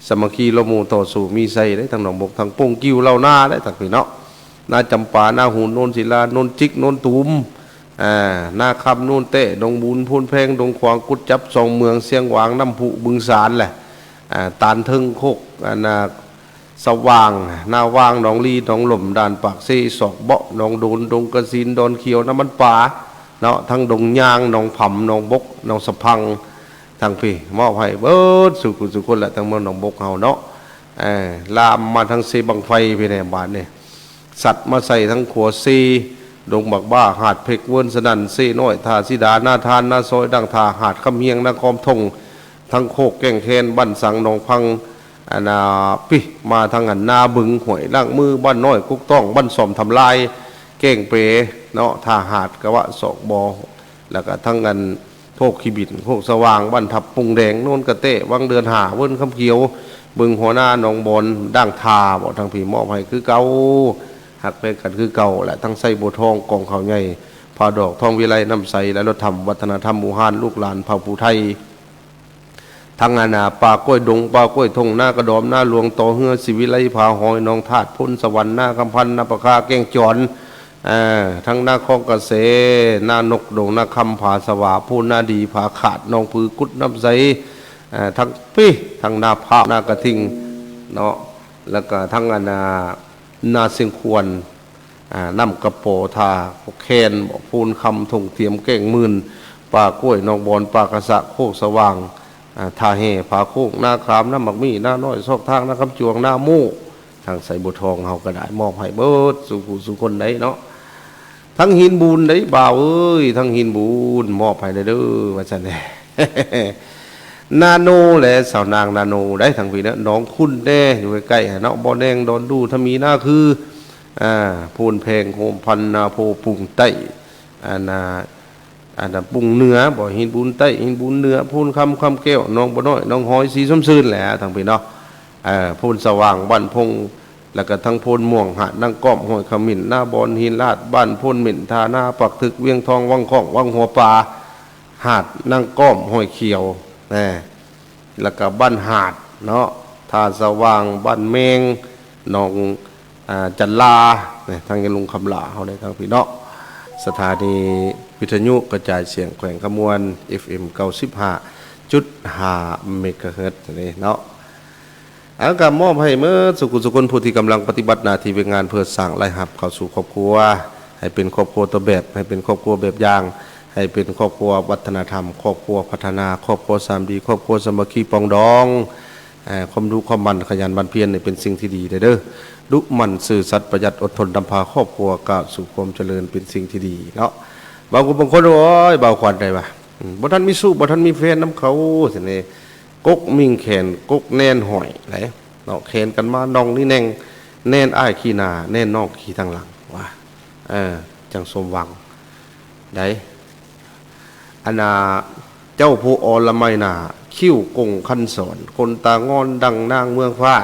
สมัคคีละมูต่อสู่มีไซได้ทางหนองบกทางปงกิ้วเล่าหน้าได้ทางพี่เนาะหน้าจำปาหน้าหูนโนนศิลาโนนจิกโนนตูมหน้าคำโนนเตะดงบุญพูนแพงดงขวางกุดจับสองเมืองเสียงหวางน้ำผุบึงสารแหละตานทึงโคกนาสว่างหน้าว่างหนองลีหนองหล่มด่านปากซีศอกเบาะหนองโดนดงกระสินดอนเขียวน้ำมันป่าเนาะทั้งดงยางหนองผำหนองบกหนองสะพังทางพี่มอบให้เบิดสุขุสุคนแหละทั้งเมืองหนองบกเฮาเนาะลามมาทั้งเซบังไฟพี่ในบ้านเนี่ยสัตว์มาใส่ทั้งขัวซีดงบักบ้าหาดเพกเวินสนันซีน้อยทาสิดาหน้าทานหน้าซอยดังทาหาดคำเฮียงนาคอมทงทั้งโคกแก่งแคนบ้านสังหนองพังพี่มาทางหันนาบึงหวยล่างมือบ้านน้อยกุกต้องบ้านสอมทำลายเก่งเปเนาะทาหาดกะวะศอกบอแล้วก็ทั้งกันโคกขีบินโคกสว่างบ้านทับปุงแดงโน่นกระเตะวังเดือนหาเวิ้นคำเขียวบึงหัวหน้าหนองบอลด่างทาบอกทางผีมอบให้คือเก่าหักไปกันคือเก่าแหละทั้งไส้บัวทองกองเขาใหญ่พาดอกทองวิไลน้ำใสและรถธรรมวัฒนธรรมหมู่ฮานลูกหลานเผ่าผู้ไทยทั้งป่ากล้วยดงป่ากล้วยทงหน้ากระดอมหน้าหลวงต่อเฮือสิวิไลผาหอยน้องธาตุพ้นสวรรค์หน้าคำพันหน้าประคาแก้งจอนทั้งหน้าคองกระเสหน้านกดงหน้าคำผาสวาพูนหน้าดีผาขาดน้องพือกุดน้ำใสทั้งพี่ทั้งหน้าภาพหน้ากระทิงเนาะแล้วก็ทั้งนาเสียงควรน้ำกระโปทาแคนบอกพูนคำถงเทียมเก่งมื่นป่ากล้วยนองบอลป่ากระสะโคกสว่างทาเฮผาโคกหน้าขามหน้าหมักมี่หน้าน้อยซอกทางหน้าคำจวงหน้าโม่ทางใส่บัวทองเฮาก็ได้มอบให้เบิดสู่คนได้เนาะทั้งหินบูนได้บ่าวเอ้ยทั้งหินบูนมอบให้เด้อว่าจังได๋ นาโนแหละสาวนางนาโนได้ทางพี่เนาะน้องคุณแน่อยู่ใกล้ๆเนาะบ่อแดงดอนดูถ้ามีหน้าคือพูนเพลงโฮมพันนาโพปุ่งใต้ปุ่งเหนือบ่หินบุญใต้หินบุญเหนือพูนคำแก้วน้องบ่น้อยน้องหอยสีส้มซื่นแหละทางพี่เนาะพูนสว่างบ้านพงแล้วก็ทั้งพูนม่วงหาดนั่งก้อมห้อยขมิ้นหน้าบอนหินลาดบ้านพูนหมิ่นทาหน้าปักถึกเวียงทองวังข้องวังหัวปลาหาดนั่งก้อมห้อยเขียวแล้วก็บ้านหาดเนาะทาสว่างบ้านเมงน้องจันลาทางยลุงคำลาเขาได้ทางพี่เนาะสถานีวิทยุกระจายเสียงแขวงขมวน FM 95.5 เมกะเฮิรตซ์นี่เนาะอาการมอบให้เมื่อสุขุสุคนผู้ที่กำลังปฏิบัติหน้าที่เป็นงานเพื่อสร้างรายรับเข้าสู่ครอบครัวให้เป็นครอบครัวตัวแบบให้เป็นครอบครัวแบบอย่างให้เป็นครอบครัววัฒนธรรมครอบครัวพัฒนาครอบครัวสามดีครอบครัวสามัคคีปองดองความรู้ความมันขยันบันเพียรเป็นสิ่งที่ดีเด้อดุมันซื่อสัตย์ประหยัดอดทนนำพาครอบครัวก้าวสู่ความเจริญเป็นสิ่งที่ดีเนาะบางคนโอ้ยเบาควันได้ป่ะบ่ทันมีสู้บ่ทันมีแฟนน้ำเขาสินี่กกมิ่งแขนกกแน่นหอยไหนเนาะแขนกันมาน้องนี่แน่งแน่นอ้ายขี้หน้าแน่นนอกขี้ทางหลังว่าจังสมหวังได้ อันนาเจ้าผู้อรไมนาคิ้วกงคันสอนคนตางอนดังนางเมืองฟ้า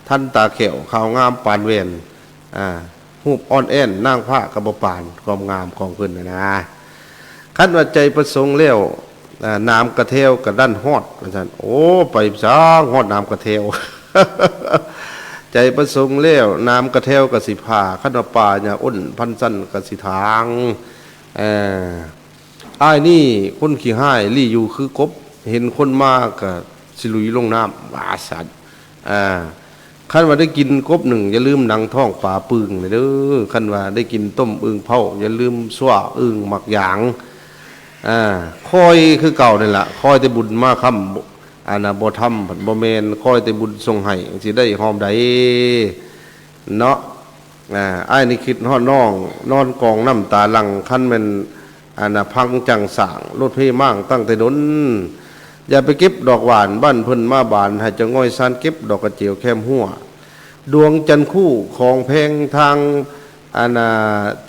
ท่านตาเขียวขาวงามปานเวนหูปอ่อนแอนนางผ้ากระบปานความงามของเพิ่นนะขั้นว่าใจประสงค์เลี้ยวน้ำกระเทวกระดั้นฮอดอาจารย์โอ้ไปสร้างฮอดน้ำกระเทว ใจประสงค์เลี้ยวน้ำกระเทวกระสิผาขั้นว่าป่าเนี่ยอ้นพันสั้นกระสิทางอ้ายนี่คนขี้ห้ายลี่อยู่คือกบเห็นคนมากกับสิลุยลงน้ำบาสัตว์ขั้นว่าได้กินกบหนึ่งอย่าลืมหนังท้องป่าปึงเลยเด้อขั้นว่าได้กินต้มอึ่งเผาอย่าลืมสว่าอึ่งหมักหยางคอยคือเก่านี่แหละคอยแต่บุญมาคำบ่ทำผันบ่เมนคอยแต่บุญทรงให้สิได้หอมใดเนาะไอ้นี่คิดฮอดน้องนอนกองน้ำตาหลังขั้นเป็นพังจังสางรถเพ่มั่งตั้งแต่นนอย่าไปเก็บดอกหวานบ้านเพิ่นมาบานให้จะง่อยซานเก็บดอกกระเจียวแคมหัวดวงจันทร์คู่ของแพงทาง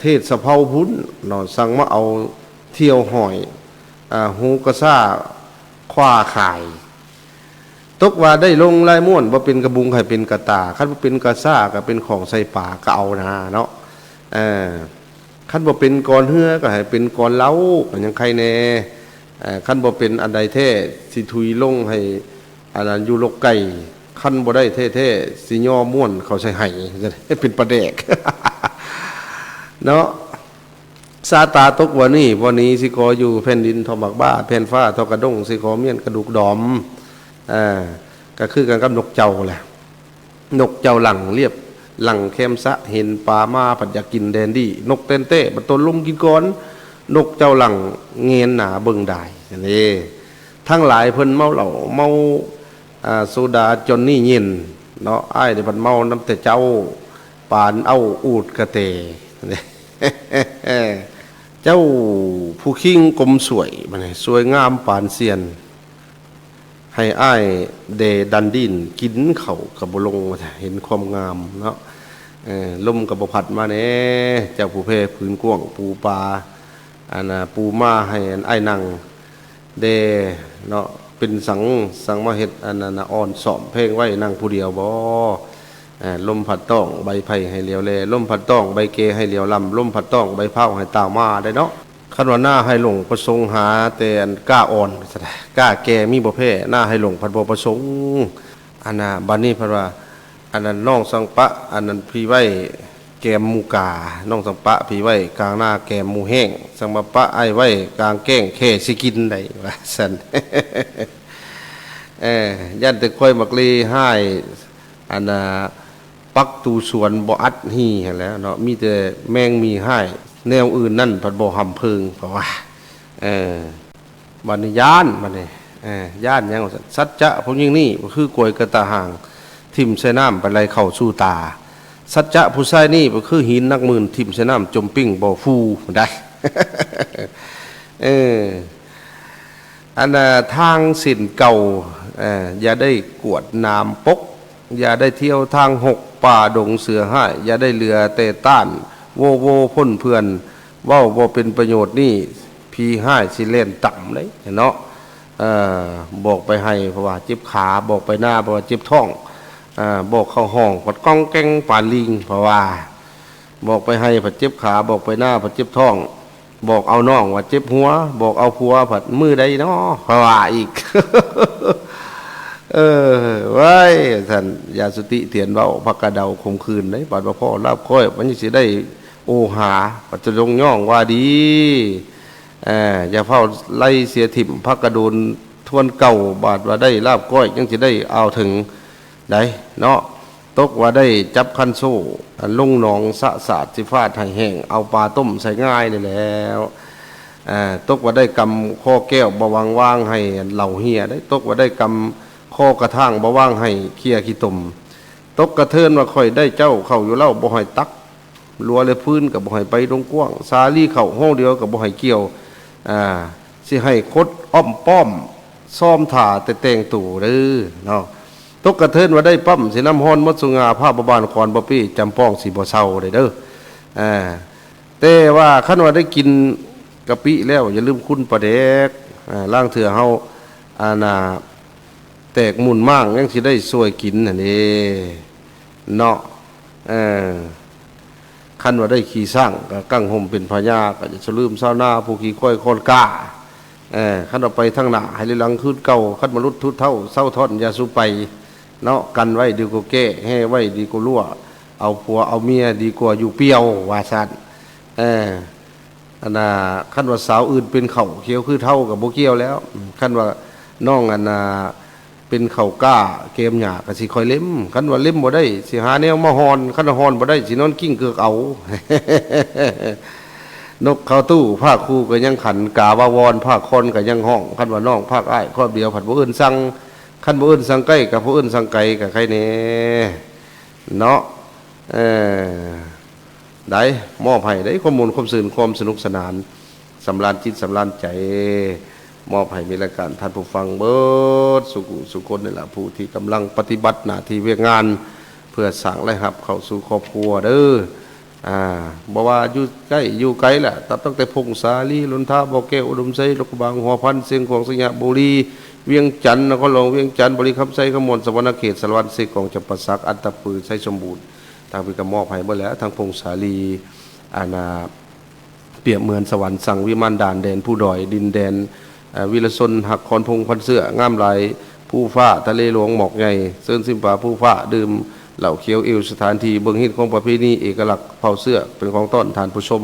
เทศสะเพาพุ้นเนาะสั่งมาเอาเที่ยวหอยหูกระซ่าคว้าขายตกว่าได้ลงลายม่วนว่าเป็นกระบุงให้เป็นกระตาคันว่าเป็นกระซ่าก็เป็นของใส่ป่าก็เอานะเนาะคันว่าเป็นกรเฮือก็ให้เป็นกรเล้าอย่างใครแน่คันบ่เป็นอันใดแท้สิทุยลงให้อันนั้นอยู่ลกไก่คันบ่ได้แท้ๆสิย่อม่วนเขาใส่ให้เป็นประแดก เนาะซาตาตกวันนี้สิขออยู่แผ่นดินทอมักบ้าแผ่นฟ้าทอกระด้งสิขอเมียนกระดูกดอมก็คือกันกับนกเจ้าแหละนกเจ้าหลังเรียบหลังเข้มสะเห็นปลามาปัญญากินแดนดี้นกเต้นเต้บัดตนลุมกินก้อนนกเจ้าหลังเงียนหนาเบิ่งได้นี่ทั้งหลายเพิ่นเมาเหล้าเมาโซดาจนนี่เย็นเนาะอ้ายเดี๋ยวมันเมาน้ำแต่เจ้าปานเอาอูดกระเตนี่ เจ้าผู้คิงกลมสวยมันสวยงามปานเซียนให้อ้ายเดดันดินกินเข่ากับบลงเห็นความงามเนาะลมกับบพัดมาเน่เจ้าผู้เพพื้นกว้างปูปลาปูมาให้อ้ายนั่งเดเนาะเป็นสังมาเฮ็ดอ่อนสอมเพลงไว้นั่งผู้เดียวบ่ลมผัดต้องใบไผ่ให้เหลียวแลลมผัดต้องใบเกให้เหลียวลำลมผัดต้องใบเผาให้ตาวมาได้เนาะขันว่าหน้าให้หลงประสงค์หาแต่กล้าอ่อนกล้าแก่มีบ่แพ้หน้าให้หลงผัดบ่ประสงค์บัดนี้เพราะว่าอันนั้นน้องสังปะอันนั้นพี่ไว้แกมมูกาน้องสังปะพี่ไว้กลางหน้าแกมมูแห้งสังมาปะไอ้ไว้กลางแก้งแค่สิกินได้ว่าซั่น ยันแต่ค่อยมักลีให้ปักตูสวนบ่อัดหี่แล้วเนาะมีแต่แมงมีให้แนวอื่นนั่นผัดบ่หำเพิงเพราะว่าบัดนี้ย่านบัดนี้ย่านยังสัจจะพวกยิ่งนี่ก็คือกวยกระตาห่างทิ่มใส่น้ำไปไหลเข้าสู่ตาสัจจะผู้ชายนี่ก็คือหินนักหมื่นทิ่มใส่น้ำจมปิ้งบ่ฟูได้ ทางสินเก่าอย่าได้กวดน้ำปกอย่าได้เที่ยวทางหกป่าดงเสือให้อย่าได้เรือเตะต้านโวพ่นเพื่อนว่าบ่เป็นประโยชน์นี่พี่ให้สิเล่นต่ำเลยเนาะบอกไปให้เพราะว่าเจ็บขาบอกไปหน้าเพราะว่าเจ็บท้องบอกเข้าห้องผัดก้องแก้งป่าลิงเพราะว่าบอกไปให้ผัดเจ็บขาบอกไปหน้าผัดเจ็บท้องบอกเอาน้องว่าเจ็บหัวบอกเอาผัวผัดมือใดเนาะเพราะว่าอีก ไว้ท่านยาสุติเถียนเบาพักกระเดาคมคืนได้ปัดว่าพ่อลาบค่อยมันจะได้โอหาปัจจุบันย่องว่าดีอย่าเฝ้าไล่เสียถิ่มพักกระโดนทวนเก่าบาดว่าได้ลาบก้อยยังจะได้เอาถึงได้เนาะตกว่าได้จับคันโซ่ลงหนองสะสาดสิฟาดไห้แห้งเอาปลาต้มใส่ง่ายเลยแล้วตกว่าได้กำข้อแก้วบวางว่างให้เหล่าเฮียได้ตกว่าได้กำข้อกระทั่งบ่ว่างให้เคียขี้ตุ่มตกกระเทินว่าค่อยได้เจ้าเข้าอยู่เล่าบ่ให้ตักลัวเลยพื้นกับบ่ให้ไปตรงกว้างซาลี่เข้าห้องเดียวกับบ่ให้เกี่ยวสิให้คดอ้อมป้อมซ่อมถ่าแต่แต่งตู่เด้อเนาะตกกระเทินว่าได้ปั๊มสิน้ำฮ้อนมัดสุงาผ้าบานคอนบ่ปี้จำป้องสีบ่เศร้าเด้อแต่ว่าคันว่าได้กิน กะปิแล้วอย่าลืมคุณปลาแดกล่างเถื่อเฮาแตกหมุนมั่งยังสิได้สวยกินอันนี้เนาะคันว่าได้ขี่สร้างก็กั้งห่มเป็นพญาก็จะลืมเศร้าหน้าผู้ขี่ค่อยคนกล้าคันเราไปทางหน้าให้หลังขึ้นเก่าคันมนุษย์ทุเท่าเศร้าทอนยาสูไปเนาะกันไว้ดีกว่าแก้ให้ไว้ดีกว่ารั่วเอาผัวเอาเมียดีกว่าอยู่เปียวว่าซั่นคันว่าสาวอื่นเป็นเข่าเคี้ยวคือเท่ากับโบเกี้ยวแล้วคันว่าน้องเป็นเข่าก้าเกมหยาก็สิคอยเล่มคันว่าเล่มบ่ได้สิหาแนวมาฮอนคันฮอนบ่ได้สินอนกิ้งเกือกเอา นกเขาตู้ภาคคู่ก็ยังขันกาวาวอนภาคคนก็ยังห้องคันว่าน้องภาคอ้ายครอบเดียวผัดบ่อื่นสั่งคันบ่อื่นสั่งใกล้กับบ่อื่นสั่งไกลกับใครแน่เนาะได้มอบให้ได้ข้อมูลความสื่นความสนุกสนานสำราญจิตสำราญใจมอบให้มีรายการท่านผู้ฟังเบิดสุคนนี่แหละผู้ที่กำลังปฏิบัติหน้าที่เวียกงานเพื่อสร้างรายรับเข้าสู่ครอบครัวเด้อบอกว่าอยู่ใกล้อยู่ไกลแหละตั้งแต่พงศาลีลุนทาบ่อแก้วอุดมไซลกบางหัวพันเสียงของสยามบุรีเวียงจันทน์นครหลวงเวียงจันทน์บริคำไซขมวลสวรรณเขตสารวัตรเสกของจำปาสักอัตตปือไซสมบูรณ์ทางพิกรมอบให้เมื่อแล้วทางพงศาลีเปรียบเหมือนสวรรค์สั่งวิมานด่านแดนผู้ดอยดินแดนวิรชนหักคอนพงพันเสื้องามไหลผู้ฟ้าทะเลหลวงหมอกใหญ่เส้นสิมป่าผู้ฟ้าดื่มเหล่าเขียวเอวสถานที่เบื้องหินของประเพณีเอกลักษณ์เผาเสื้อเป็นของต้อนทานผู้ชม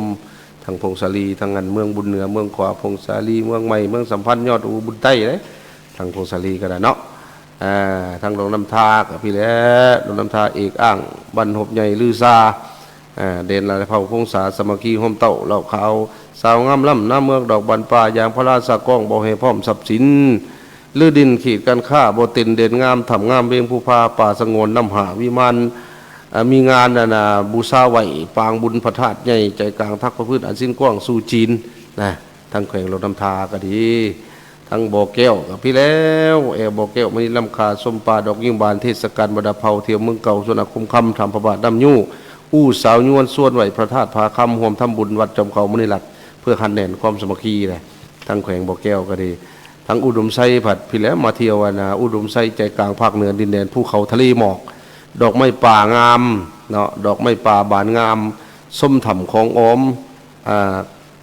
ทางพงศาลีทางงานเมืองบุญเหนือเมืองขวาพงศาลีเมืองใหม่เมืองสัมพันธ์ยอดอุบุญใต้เลยทางพงศาลีก็ได้เนาะทางหลวงน้ำทากับพี่แล้วหลวงน้ำทาเอกอ่างบันหบใหญ่ลือซาเด่นลายเผาพงศาสมัคคีห่มเต่าเหล่าขาวสาวงามล่ำหน้าเมืองดอกบันป่ายางพระราชกล้องบ่อให้พร้อมทรัพย์สินลือดินขีดกันฆ่าบ่ตินเด่นงามทำงามเวียงผู้พาป่าสงวนน้ำหาวิมานมีงานบูชาไหวปางบุญพระธาตุใหญ่ใจกลางทักพระพืชอันสิ้นกว้างสู่จีนนะทั้งแขวงหลวงน้ำทาก็ดีทั้งบ่อแก้วกับพี่แล้วบ่อแก้วมีลำคาสมปาดอกยิ่งบานเทศกาลบดาเผาเทียมเมืองเก่าส่วนอาคมคำทำพระบาทดำยู่อู้สาวยวนส่วนไหวพระธาตุพาคำห่วมทำบุญวัดจอมเขามุนีหลักเพื่อคันแน่นความสมัคคีเลยทั้งแขวงบ่อแก้วก็ดีทั้งอุดมไซผัดพี่แล้วมาเที่ยวอุดมไซใจกลางภาคเหนือดินแดนภูเขาทะเลหมอกดอกไม้ป่างามเนาะดอกไม้ป่าบานงามส้มถ่ำของอ้อม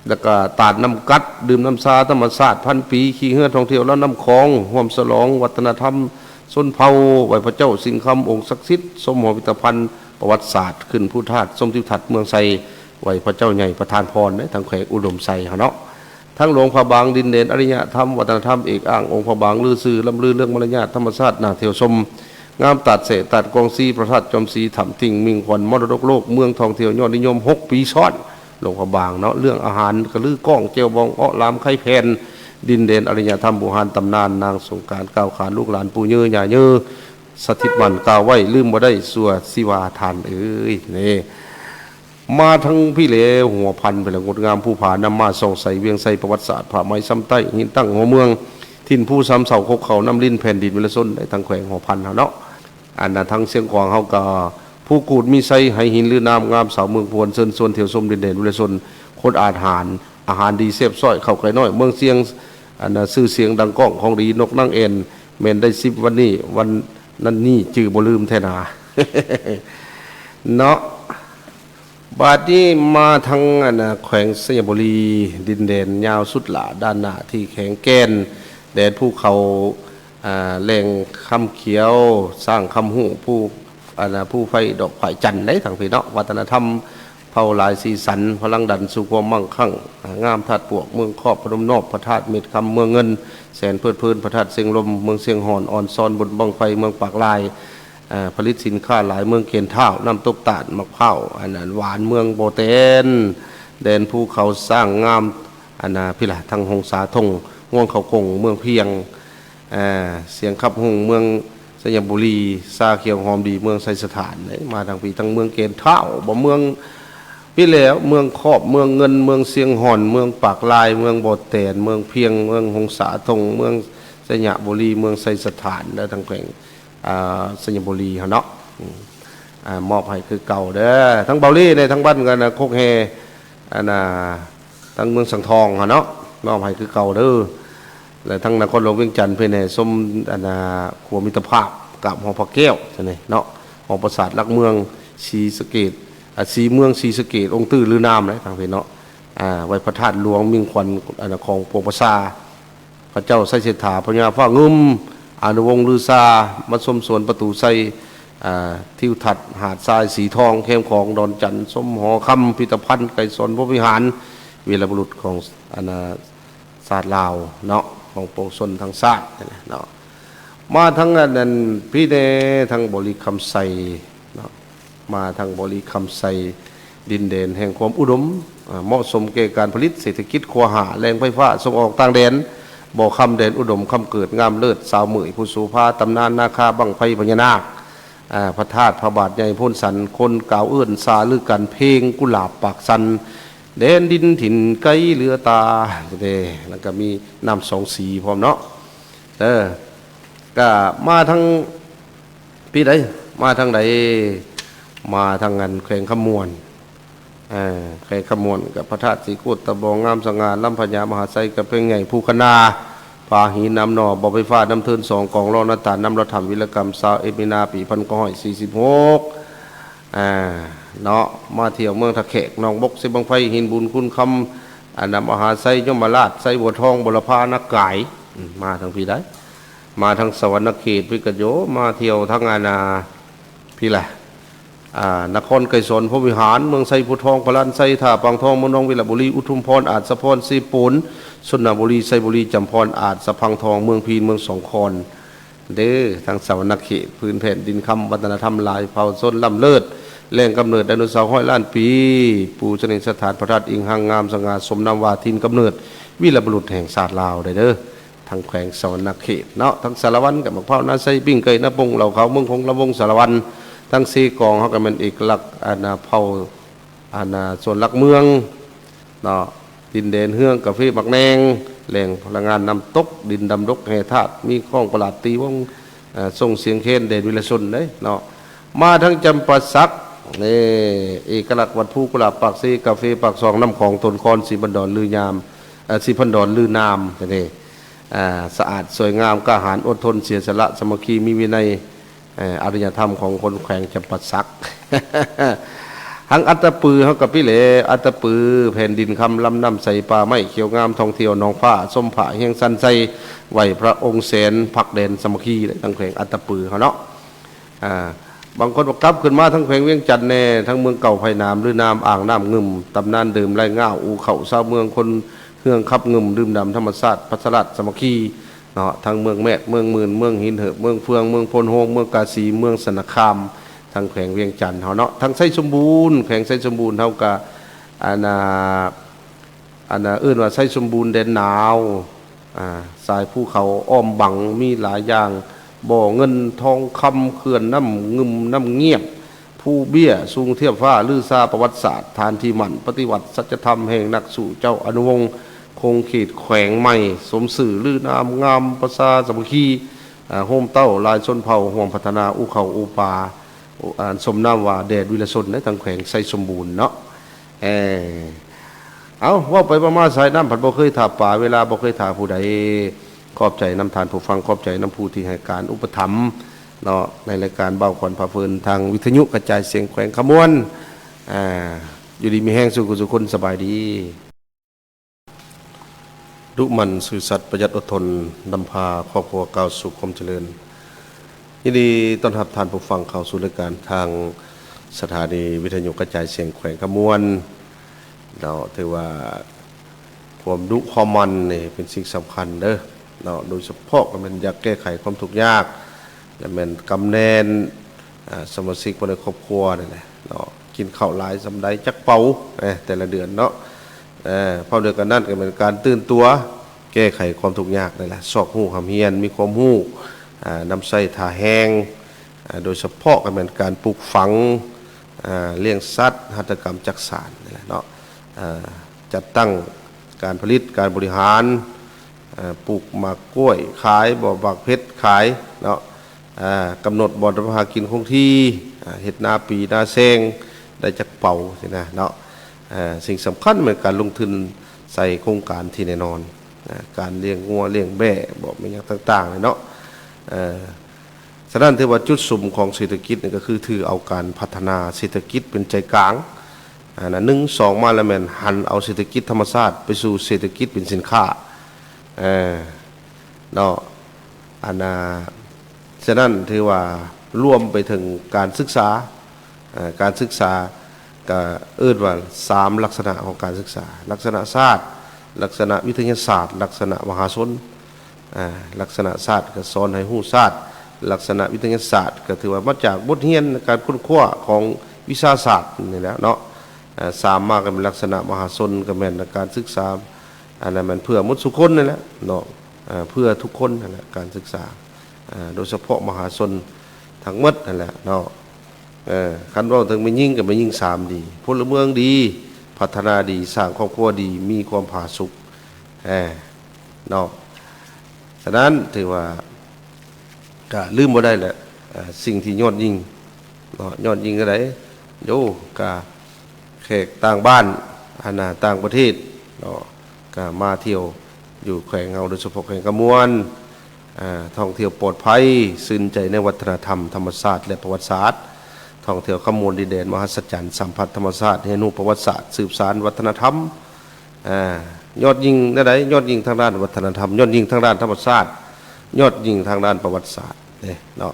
แล้วก็ตาดน้ำกัดดื่มน้ำซาธรรมศาสตร์พันปีขี่เหือท่องเที่ยวแล้วน้ำคลองห่วมฉลองวัฒนธรรมส้นเผาไหวพระเจ้าสิงคำองค์ศักดิ์สิทธิ์สมหพิธภัณฑ์ประวัติศาสตร์ขึ้นผู้ธาตุสมทิวทัศน์เมืองไซไหวพระเจ้าใหญ่ประธานพรในทางแขวงอุดมไซเนาะทั้งหลวงพระบางดินเด่นอริยธรรมวัฒนธรรมเอกอ่างองค์พระบางลือซื่อลำลือเรื่องมารยาทธรรมชาตินาเที่ยวชมงามตัดเสตัดกองซีพระธาตุจอมศรีถ่ำติ่งมิงขวัญมรดกโลกเมืองท่องเที่ยวยอดนิยม6 ปีซ้อนหลวงพระบางเนาะเรื่องอาหารกระลือก้องเจียวบองอ้อลามไข่แผ่นดินเด่นอริยธรรมบุหารตำนานนางสงการก้าวขานลูกหลานปู่เยื่อหย่าเยื่อสถิตวันกล่าวไว้ลืมบ่ได้สัวสิวาทานนี่มาทั้งพี่เหลหัวพันไปแล้วงดงามผู้ผานำมาส่องใส่เวียงใส่ประวัติศาสตร์ผ่าไม้ซ้ำใต้หินตั้งหัวเมืองทินผู้ซ้ำเสาคกเขาน้ำลิ้นแผ่นดินเวลส้นได้ทั้งแขวงหัวพันเนาะอันนั้นทั้งเสียงขวางเขาก็ผู้กูดมีไซไหหินลือน้ำงามสาวเมืองพวนเซินส่วนเถียวส้มดินเด่นเวลส้นโคตรอาหารดีเสียบซ้อยเข้าไก่น้อยเมืองเสียงอันนั้นซื่อเสียงดังก้องของดีนกนั่งเอ็นเมนได้10 วันนี้วันนั้นนี่จื่อบ่ลืมแท้นาเนาะบาดนี้มาทางแขวงสยามบุรีดินแดนยาวสุดหลาด้านหน้าที่แข็งแกร่งแดนภูเขาแหล่งคำเขียวสร้างคำหูผู้ไฟดอกไผ่จันทร์ได้ทางพี่เนาะวัฒนธรรมเผ่าหลายสีสันพลังดันสู่ความมั่งคั่งงามธาตุปวกเมืองครอบพนมนอบพระธาตุเม็ดคำเมืองเงินแสนเพื่อพื้นพระธาตุเสียงลมเมืองเสียงหอนอ่อนซอนบนบังไฟเมืองปากลายผลิตสินค้าหลายเมืองเขียนเท่าน้ำตกตาดมะพร้าวอันนั้นหวานเมืองโบเตนแดนภูเขาสร้างงามอันพิลาทางหงสาทงง่วงเขาคงเมืองเพียงเสียงขับหงเมืองสยามบุรีซาเขียวหอมดีเมืองไซสถานมาทางปีทางเมืองเกณฑ์เท่าบ่เมืองพี่แล้วเมืองครอบเมืองเงินเมืองเสียงหอนเมืองปากลายเมืองโบเตนเมืองเพียงเมืองหงสาทงเมืองสยามบุรีเมืองไซสถานและทางแขวงสยามบุรีเนาะมอบให้คือเก่าเด้อทั้งเบาลี่ในทั้งบ้านกันโคกเฮท ทั้งเมืองสังทองเนาะมอบให้คือเก่าเด้อและทั้งนครหลวงเวียงจันทร์เพิ่นให้สมขัวมิตรภาพกับหอพระแก้วซั่นนี่เนาะหอปราสาทหลักเมืองศรีสะเกษสีเมืองศรีสะเกษองค์ตื้อลือน้ำเลยทางเพิ่นเนาะไว้พระธาตุหลวงมิ่งขวัญของปวงประสาพระเจ้าไสเสถาพญาฟ้างุมอนุวงศ์ลือซามาสมสวนประตูไสทิวทัศน์หาดทรายสีทองเข้มของดอนจันทร์สมหอคำพิพิธภัณฑ์ไก่สนพระวิหารวีรบุรุษของศาสตร์ลาวเนาะของปวงชนทางศาสตร์เนาะมาทั้งนั้นพี่เดทั้งบริคำไซเนาะมาทั้งบริคำไซดินแดนแห่งความอุดมเหมาะสมแก่การผลิตเศรษฐกิจครัวหาแรงไฟฟ้าส่งออกต่างแดนบ่อคำแดนอุดมคำเกิดงามเลิศสาวเหมยผู้สูภาตำนานนาคาบังไฟพญานาคพระธาตุพระบาทใหญ่พ้นสันคนกล่าวเอื้อนซาลือกันเพลงกุหลาบปากสันแดนดินถิ่นไกลเรือตาเด้แล้วก็มีน้ำสองสีพร้อมเนาะก็มาทั้งพี่ใดมาทั้งใดมาทางงานแข่งขมวนแข่งขมวนกับพระธาตุสีกุฎตะบองงามสง่าลำพญามหาไซกับเพลงใหญ่ภูคณาพาหีน้ำหนอบ่อไฟฟ้าน้ำเทิน2กองรอนาตาน้ำรถธรรมวิรกรรมสาวเอมินาปี1946เนาะมาเที่ยวเมืองทะเขกหนองบกเสบังไฟหินบุญคุณคำนำมหาไซยมราชไซบัวทองบุรพานักไก่มาทางพี่ได้มาทางสวรรณเขตพิกโยมาเที่ยวทางพี่แหละนครไกรสนพระวิหารเมืองไซพุทองพลันไซท่าปังทองเมืองนองวิลบุรีอุทุมพรอาจสะพรสีปูนสุนทรบุรีไซบุรีจำพรอาจสะพังทองเมืองพีนเมืองสองคอนเด้อทางสวรรณเขตพื้นแผ่นดินคำวัฒนธรรมลายเผ่าส้นลำเลิศแหล่งกำเนิดไดโนเสาร์ห้อยล้านปีปูชนิสถานพระธาตุอิงหังงามสง่าสมนามวาทินกำเนิดวีรบุรุษแห่งศาสตร์ลาวเด้อทางแขวงสวรรณเขตเนาะทั้งสารวันกับมะพร้าวนาไซปิ้งเกยนาปงเหล่าเขาเมืองคงลำวงสารวันทั้ง4กองเขาก็เป็นเอกลักษณ์เผ่าส่วนหลักเมืองเนาะดินแดนเฮืองกาแฟบักแนงแหล่งพลังงานนำตกดินดำดกแห่ธาตุมีข้องประหลาดตีวงส่งเสียงเค้นเดชวิลชนเด้เนาะมาทั้งจำปาสักนี่เอกลักษณ์วัดภูกุหลาบปากซีกาแฟปากซองน้ำของตนคอนสีบันดอนลือยามสีพันดอนลือนามนี่สะอาดสวยงามกล้าหาญอดทนเสียสละสมัคคีมีวินัยอารยธรรมของคนแขวงจำปาสักทั้งอัตตปือเขากับพี่เหลอัตตปือแผ่นดินคำลำน้ำใสป่าไม้เขียวงามท่องเที่ยวหนองผ้าส้มผ้าเฮียงสันใสไหวพระองค์แสนผักแดนสมัคคีเลยทั้งแขวงอัตตปือเขาเนาะบางคนบอกกลับขึ้นมาทั้งแขวงเวียงจันทร์แน่ทั้งเมืองเก่าไผ่น้ำหรือน้ำอ่างน้ำงึมตำนานดื่มไรง่าอูเข่าเศร้าเมืองคนเฮืองขับงึมดื่มดำธรรมศาสตร์พัสรัตสมัคคีเนาะทั้งเมืองแม่เมืองหมื่นเมืองหินเหอะเมืองเฟืองเมืองพลโฮงเมืองกาสีเมืองสนคามทางแขวงเวียงจันทร์เนาะทั้งไส้สมบูรณ์แขวงไส้สมบูรณ์เท่ากับเอื้นว่าไส้สมบูรณ์แดนหนาวสายภูเขาอ้อมบังมีหลายอย่างบ่อเงินทองคำเขื่อนน้ำงึมน้ำเงียบผู้เบี้ยสูงเทียบฟ้าลือซาประวัติศาสตร์ฐานที่มั่นปฏิวัติสัจธรรมแห่งนักสู่เจ้าอนุวงศ์คงเขตแขวงใหม่สมสื่อลือนามงามประสาสมัคคีโฮมเต้าลายชนเผ่าห่วงพัฒนาอุเขาอุปาสมนามว่าแดดวิลชนในทางแขวงไซสมบูรณ์เนาะเอาว่าไปประมาณสายน้ำผัดบ่เคยถาป่าเวลาบ่เคยถาผู้ใดขอบใจน้ำทานผู้ฟังขอบใจน้ำผู้ที่ให้การอุปถัมภ์เนาะในรายการเบาขวัญพาเพลินทางวิทยุกระจายเสียงแขวงขมวนอยู่ดีมีแห้งสุขสุขคนสบายดีดุมันสื่อสัตย์ประหยัดอดทนนำพาครอบครัวก้าวสู่ความเจริญยินดีต้อนรับท่านผู้ฟังเข้าสู่รายการทางสถานีวิทยุกระจายเสียงแขวงขมวนเราถือว่าความดุความมันนี่เป็นสิ่งสำคัญเด้อเราโดยเฉพาะมันอยากแก้ไขความทุกข์ยากและมันกำแนนสมาชิกในครอบครัวนี่แหละเนาะกินข้าวหลายสำได้จักเป่าแต่ละเดือนเนาะพอเดียวกันนั่นก็เป็นการตื่นตัวแก้ไขความทุกข์ยากนี่แหละสอกหูคำเฮียนมีความหูน้ำใส่ถาแห้งโดยเฉพาะก็เป็นการปลูกฝังเลี้ยงสัตว์หัตถกรรมจักสานนี่แหละเนาะจัดตั้งการผลิตการบริหารปลูกหมากกล้วยขายบ่อบักเพชรขายเนาะกำหนดบ่อนประภากินคงที่เห็ดนาปีนาแซงได้จักเป่าสินะเนาะสิ่งสำคัญเหมือนการลงทุน ใส่โครงการที่แน่นอนการเลี้ยงงัวเลี้ยงแบะบอกมีอย่างต่างๆเลยเนาะฉะนั้นถือว่าจุดสุมของเศรษฐกิจนี่ก็คือถือเอาการพัฒนาเศรษฐกิจเป็นใจกลางหนึ่งสองมาแล้วแม่นหันเอาเศรษฐกิจธรรมชาติไปสู่เศรษฐกิจเป็นสินค้าเนาะฉะนั้นถือว่ารวมไปถึงการศึกษาก็ว่า3ลักษณะของการศึกษาลักษณะศาสตร์ลักษณะวิทยาศาสตร์ลักษณะมหาชนลักษณะศาสตร์ก็สอนให้รู้ศาสตร์ลักษณะวิทยาศาสตร์ก็ถือว่ามาจากบทเรียนการค้นคว้าของวิชาศาสตร์นี่แหละเนาะ3มาก็เป็นลักษณะมหาชนก็แม่นการศึกษาอันนั้นมันเพื่อมดสุคนนั่นแหละเนาะเพื่อทุกคนนั่นแหละการศึกษาโดยเฉพาะมหาชนทั้งหมดนั่นแหละเนาะคันว่าถึงไม่ยิ่งกับไม่ยิ่ง3ดีพลเมืองดีพัฒนาดีสร้างครอบครัวดีมีความผาสุกเนาะฉะนั้นถือว่าก็ลืมบ่ได้แหละสิ่งที่ยอดยิ่งเนาะยอดยิ่งก็ได้โยกะแขกต่างบ้านต่างประเทศเนาะก็มาเที่ยวอยู่แขวงเฮาโดยเฉพาะแขวงกระมวลท่องเที่ยวปลอดภัยซื่นใจในวัฒนธรรมธรรมศาสตร์และประวัติศาสตร์ท่องเที่ยวขมวลดินแดนมหัศจรรย์สัมผัสธรรมศาสตร์เรียนรู้ประวัติศาสตร์สืบสานวัฒนธรรมยอดยิ่งได้ยอดยิ่งทางด้านวัฒนธรรมยอดยิ่งทางด้านธรรมศาสตร์ยอดยิ่งทางด้านประวัติศาสตร์เนาะ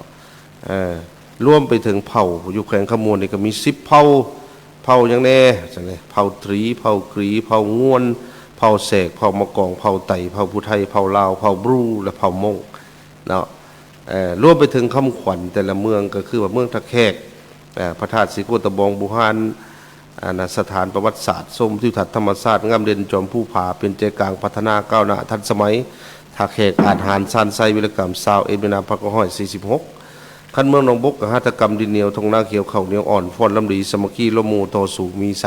รวมไปถึงเผ่าอยู่แขวงขมวลนี่ก็มี10เผ่าอย่างแน่จังได๋เผ่าตรีเผ่ากรีเผ่าง่วนเผ่าแสกเผ่ามะกองเผ่าไต่เผ่าผู้ไทยเผ่าลาวเผ่าบรูและเผ่ามงเนาะรวมไปถึงคำขวัญแต่ละเมืองก็คือว่าเมืองตะแคกพระธาตุศรีโคตะบองบุหารสถานประวัติศาสตร์ส้มทิวทัศน์ธรรมศาสตร์งามเด่นจอมผู้ผาเป็นใจกลางพัฒนาก้าวหน้าทันสมัยทาแขกอาหารซานไซวิรกรรมซาวเอ็มนาพักห้อย46คันเมืองหนองบกกับหัตถกรรมดินเหนียวทงนาเขียวเข่าเหนียวอ่อนฟ้อนลำดีสมัคคีละมูต่อสู่มีไซ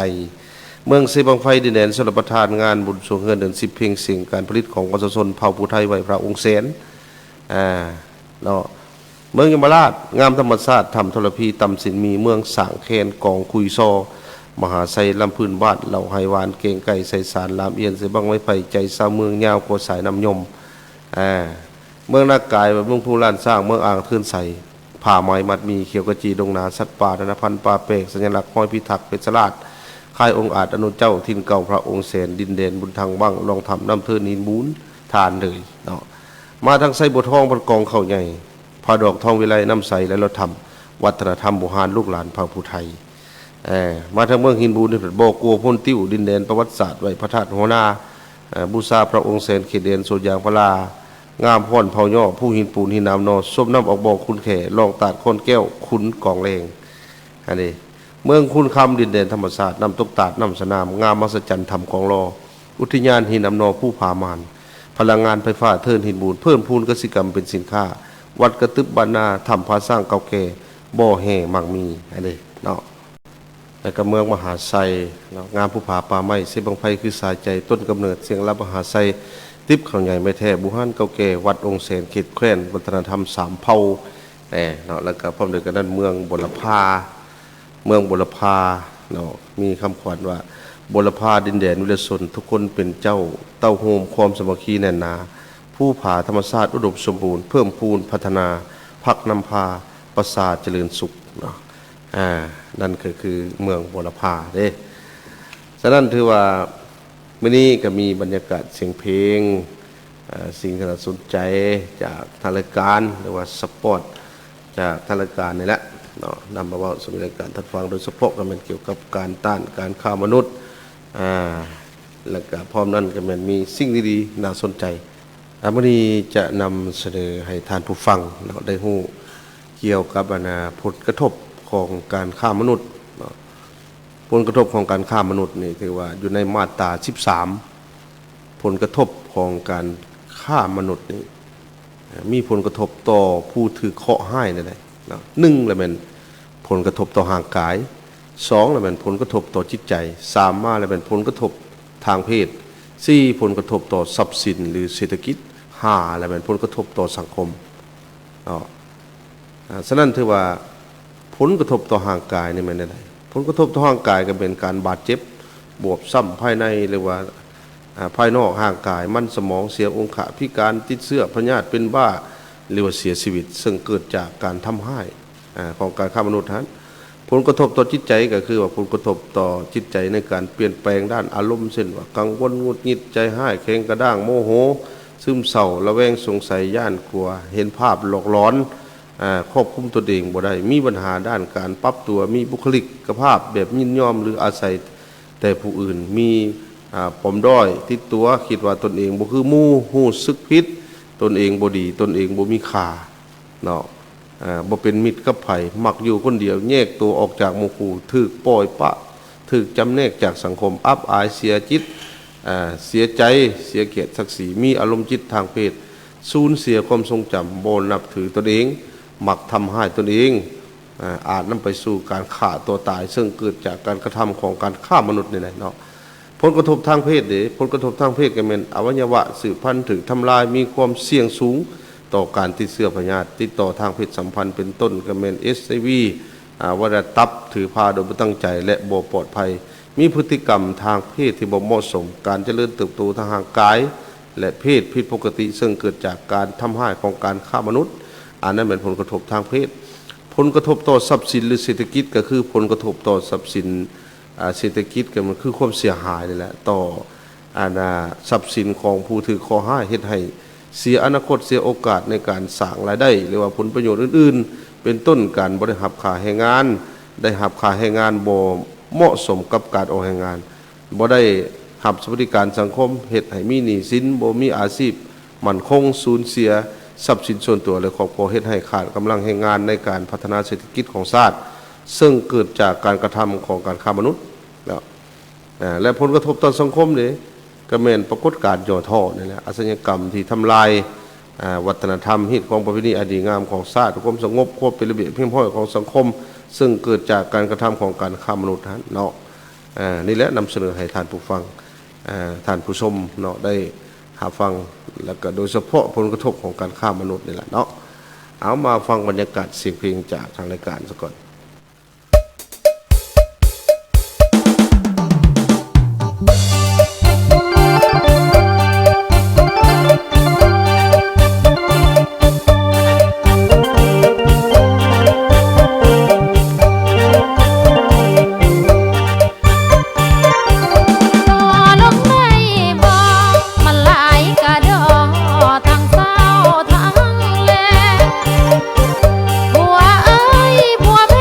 เมืองเซบังไฟดินแดนสลประทานงานบุญสวงเงินเดือน10เพลงเสียงการผลิตของประชาชนเผ่าผู้ไทยไหวพระองค์แสนเนาะเมืองยมราชงามธรรมชาติทำทรพีตำสินมีเมืองสางแคนกองคุยซอมหาไซลำพื้นบ้านเหล่าไฮวานเก่งไก่ไซสารลามเอียนเสบังไม้ไผ่ใจสาวเมืองยาวกว่าสายน้ำยมเมืองนากายเมืองภูลานสร้างเมืองอ่างเทือนใสผ่าไม้มัดมีเขียวกระจีดงนาสัตว์ป่าธนพันธุ์ปลาเปกสัญลักษณ์ห้อยพิทักษ์เป็นสลาดค่ายองค์อาจอนุเจ้าทินเก่าพระองค์แสนดินเด่นบุญทางบ้างลองทำน้ำเทินนินบุญทานเลยเนาะมาทางไซบัวทองพันกองเข่าใหญ่พาดอกทองวิไลน้ำใสและเราทำวัฒนธรรมบุหารลูกหลานพระผู้ไทยมาทางเมืองหินบูนโบกัวพ้นติ้วดินแดนประวัติศาสตร์ไว้พระธาตุหัวนาบูชาพระองค์แสนเขตเดนโซยางพลางามพ่อนเผาย่อผู้หินปูนหินน้ำนอส้มน้ำออกบอกคุณแข่ลองตัดคนแก้วคุณกองเลงอันนี้เมืองคุณคำดินแดนธรรมศาสตร์น้ำตกตาดน้ำสนามงามมหัศจรรย์ธรรมของรออุทยานหินน้ำนอผู้ผามานพลังงานไฟฟ้าเทินหินบูนเพิ่มพูนกสิกรรมเป็นสินค้าวัดกระตึบบานาทำพาสร้างเก่าแก่บ่อแห่มังมีอันนี้เนาะแล้วก็เมืองมหาไซงามผู้ผาป่าไม้เสบังไฟคือสายใจต้นกำเนิดเสียงรับมหาไซติบเขาใหญ่ไม่แท้บุหารเก่าแก่วัดองค์เสนเขตแคว้นวัฒนธรรม3เผ่าเนาะแล้วก็พร้อมด้วยกันนั้นเมืองบุรพาเนาะมีคำขวัญว่าบุรพาดินแดนวิเลศลทุกคนเป็นเจ้าเต้าโฮมความสามัคคีแน่นหนาผู้ผาธรรมชาติอุดมสมบูรณ์เพิ่มพูนพัฒนาพักนำพาประสาทเจริญสุขเนาะนั่นก็คือเมืองบุรพาเด้ฉะนั้นถือว่ามื้อนี้ก็มีบรรยากาศเสียงเพลงสิ่งที่น่าสนใจจากทางรายการหรือว่าสปอร์ตจากทางรายการนี่แหละเนาะนำมาเว้าสู่รายการท่านฟังโดยเฉพาะก็เป็นเกี่ยวกับการต้านการฆ่ามนุษย์แล้วก็พร้อมนั้นก็มันมีสิ่งดีๆน่าสนใจมื้อนี้จะนำเสนอให้ท่านผู้ฟังเนาะได้ฮู้เกี่ยวกับผลกระทบของการฆ่ามนุษย์ผลกระทบของการฆ่ามนุษย์นี่คือว่าอยู่ในมาตรา13ผลกระทบของการฆ่ามนุษย์นี่มีผลกระทบต่อผู้ถือเคราะห์ให้นั่นแหละ1แล้วมันผลกระทบต่อร่างกาย2แล้วมันผลกระทบต่อจิตใจ3มาแล้วมันผลกระทบทางเพศ4ผลกระทบต่อทรัพย์สินหรือเศรษฐกิจ5แล้วมันผลกระทบต่อสังคมฉะนั้นถือว่าผลกระทบต่อร่างกายนี่มันได้ผลกระทบต่อร่างกายก็เป็นการบาดเจ็บบวบซ้ำภายในหรือว่า ภายนอกห่างกายมันสมองเสียองค์ขะพิการติดเสื้อพยาธิเป็นบ้าหรือว่าเสียชีวิตซึ่งเกิดจากการทำให้ของการฆ่ามนุษย์นั้นผลกระทบต่อจิตใจก็คือว่าผลกระทบต่อจิตใจในการเปลี่ยนแปลงด้านอารมณ์เช่นว่ากังวลหงุดหงิดใจห้ายแข็งกระด้างโมโหซึมเศร้าระแวงสงสัยย่านกลัวเห็นภาพหลอกหลอนควบคุมตัวเองบ่ได้มีปัญหาด้านการปรับตัวมีบุคลิกภาพแบบยินยอมหรืออาศัยแต่ผู้อื่นมีปมด้อยติดตัวคิดว่าตนเองบ่คือหมู่ฮู้สึกผิดตนเองบ่ดีตนเองบ่มีค่าเนาะบ่เป็นมิตรกับไผมักอยู่คนเดียวแยกตัวออกจากหมู่คู่ถูกปล่อยปะถูกจำแนกจากสังคมอับอายเสียจิตเสียใจเสียเกียรติศักดิ์ศรีมีอารมณ์จิตทางเพศสูญเสียความทรงจำบ่นับถือตนเองมักทำให้ตนเองอาจนำไปสู่การฆ่าตัวตายซึ่งเกิดจากการกระทำของการฆ่ามนุษย์นี่แหละเนาะผลกระทบทางเพศผลกระทบทางเพศก็เป็นอวัยวะสืบพันธุ์ถึงทำลายมีความเสี่ยงสูงต่อการติดเชื้อพยาธิติดต่อทางเพศสัมพันธ์เป็นต้นก็เป็น HIV วัณตับถือพาโดยไม่ตั้งใจและบ่ปลอดภัยมีพฤติกรรมทางเพศที่บ่เหมาะสมการเจริญเติบโตทางร่างกายและเพศผิดปกติซึ่งเกิดจากการทำให้ของการฆ่ามนุษย์อันนั้นเป็นผลกระทบทางเพศผลกระทบต่อทรัพย์สินหรือเศรษฐกิจก็คือผลกระทบต่อทรัพย์สินเศรษฐกิจก็มันคือความเสียหายนี่แหละต่อทรัพย์สินของผู้ถือข้อห้าเฮ็ดให้เสียอนาคตเสียโอกาสในการสร้างรายได้หรือว่าผลประโยชน์อื่นๆเป็นต้นการบ่ได้รับค่าแรงงานได้รับค่าแรงงานบ่เหมาะสมกับการออกแรงงานบ่ได้รับสวัสดิการสังคมเฮ็ดให้มีหนี้สินบ่มีอาชีพมั่นคงสูญเสียทรัพย์สินส่วนตัวและครอบครัวเฮ็ดให้ขาดกำลังแรงงานในการพัฒนาเศรษฐกิจของชาติซึ่งเกิดจากการกระทำของการฆ่ามนุษย์และผลกระทบต่อสังคมนี่ก็แม่นปรากฏการณ์ย่อท่อนี่แหละอาชญากรรมที่ทำลายวัฒนธรรมฮิตของประเพณีอดีงามของชาติความสงบควบเป็นระเบียบเพียงพอของสังคมซึ่งเกิดจากการกระทำของการฆ่ามนุษย์นั้นเนาะนี่แหละนำเสนอให้ท่านผู้ฟังท่านผู้ชมเนาะได้หาฟังแล้วก็โดยเฉพาะผลกระทบของการฆ่ามนุษย์นี่แหละเนาะเอามาฟังบรรยากาศเสียงเพลงจากทางรายการซะก่อนผัวเอ้ยผัวเพ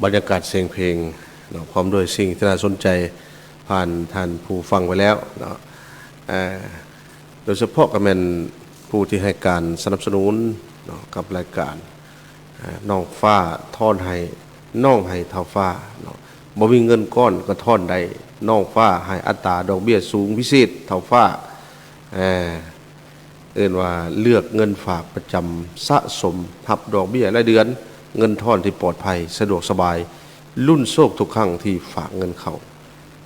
บรรยากาศเสียงเพลงเนาะพร้อมด้วยสิ่งที่น่าสนใจผ่านท่านผู้ฟังไปแล้วเนาะโดยเฉพาะก็เป็นผู้ที่ให้การสนับสนุนเนาะกับรายการน้องฟ้าทอนให้น้องให้เท่าฟ้าเนาะบ่มีเงินก้อนก็ทอนได้น้องฟ้าให้อัตราดอกเบี้ยสูงพิเศษเท่าฟ้าเอิ้นว่าเลือกเงินฝากประจำสะสมหับดอกเบี้ยรายเดือนเงินทอนที่ปลอดภัยสะดวกสบายรุ่นโชคทุกครั้งที่ฝากเงินเขา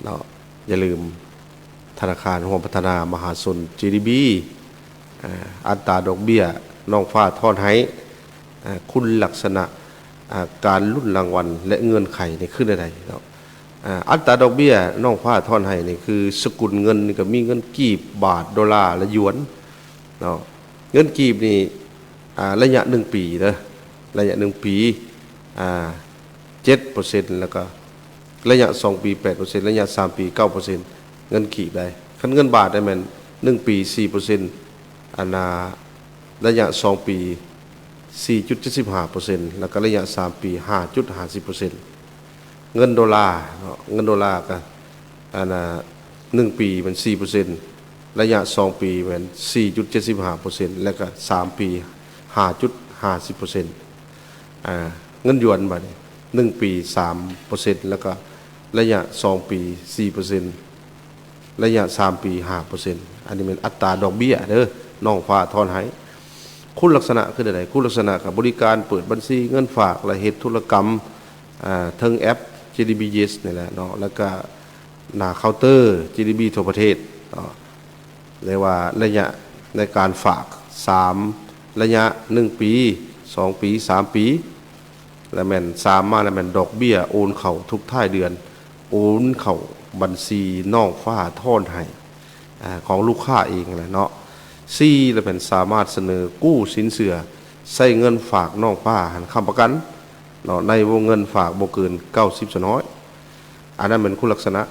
เนาะอย่าลืมธนาคารร่วมพัฒนามหาชน GDB อัตราดอกเบี้ยน้องฟ้าทอนให้คุณลักษณะการรุ่นรางวัลและเงื่อนไขนี่ขึ้นใดเนาะอัตราดอกเบี้ยน้องฟ้าทอนให้นี่คือสกุลเงินนี่ก็มีเงินกีบบาทดอลลาร์และหยวนเนาะเงินกีบนี่ระยะ1 ปีนะระยะ1 ปี7%แล้วก็ระยะ2 ปี 8% ระยะ3 ปี 9% เงินกีบได้คันเงินบาทได้แม่น1 ปี 4%ระยะ2 ปี 4.75% แล้วก็ระยะ3 ปี 5.50% เงินดอลลาร์เนาะเงินดอลลาร์ก็1 ปีมัน 4%ระยะ2 ปีมัน 4.75% แล้วก็3 ปี 5.50% เงินหยวนบัดนี้1 ปี 3% แล้วก็ระยะ2 ปี 4% ระยะ3 ปี 5% อันนี้เป็นอัตราดอกเบี้ยเด้อน้องฟ้าทอนให้คุณลักษณะคืออะไรคุณลักษณะกับบริการเปิดบัญชีเงินฝากและเฮ็ดธุรกรรมทั้งแอป GDB Yes นี่แหละเนาะแล้วก็หน้าเคาน์เตอร์ GDB ทั่วประเทศเนาะเรียกว่าระยะในการฝาก3ระยะ1 ปี2 ปี 3 ปีแล้วแม่น3มาแล้วแม่นดอกเบี้ยโอนเข้าทุกท้ายเดือนโอนเข้าบัญชีน้องฟ้าทอนให้ของลูกค้าเองแหละเนาะ4แล้วเป็นสามารถเสนอกู้สินเชื่อใช้เงินฝากน้องฟ้าหันค้ำประกันเนาะในวงเงินฝากบ่เกิน90 สน้อยอันนั้นเป็นคุณลักษณะ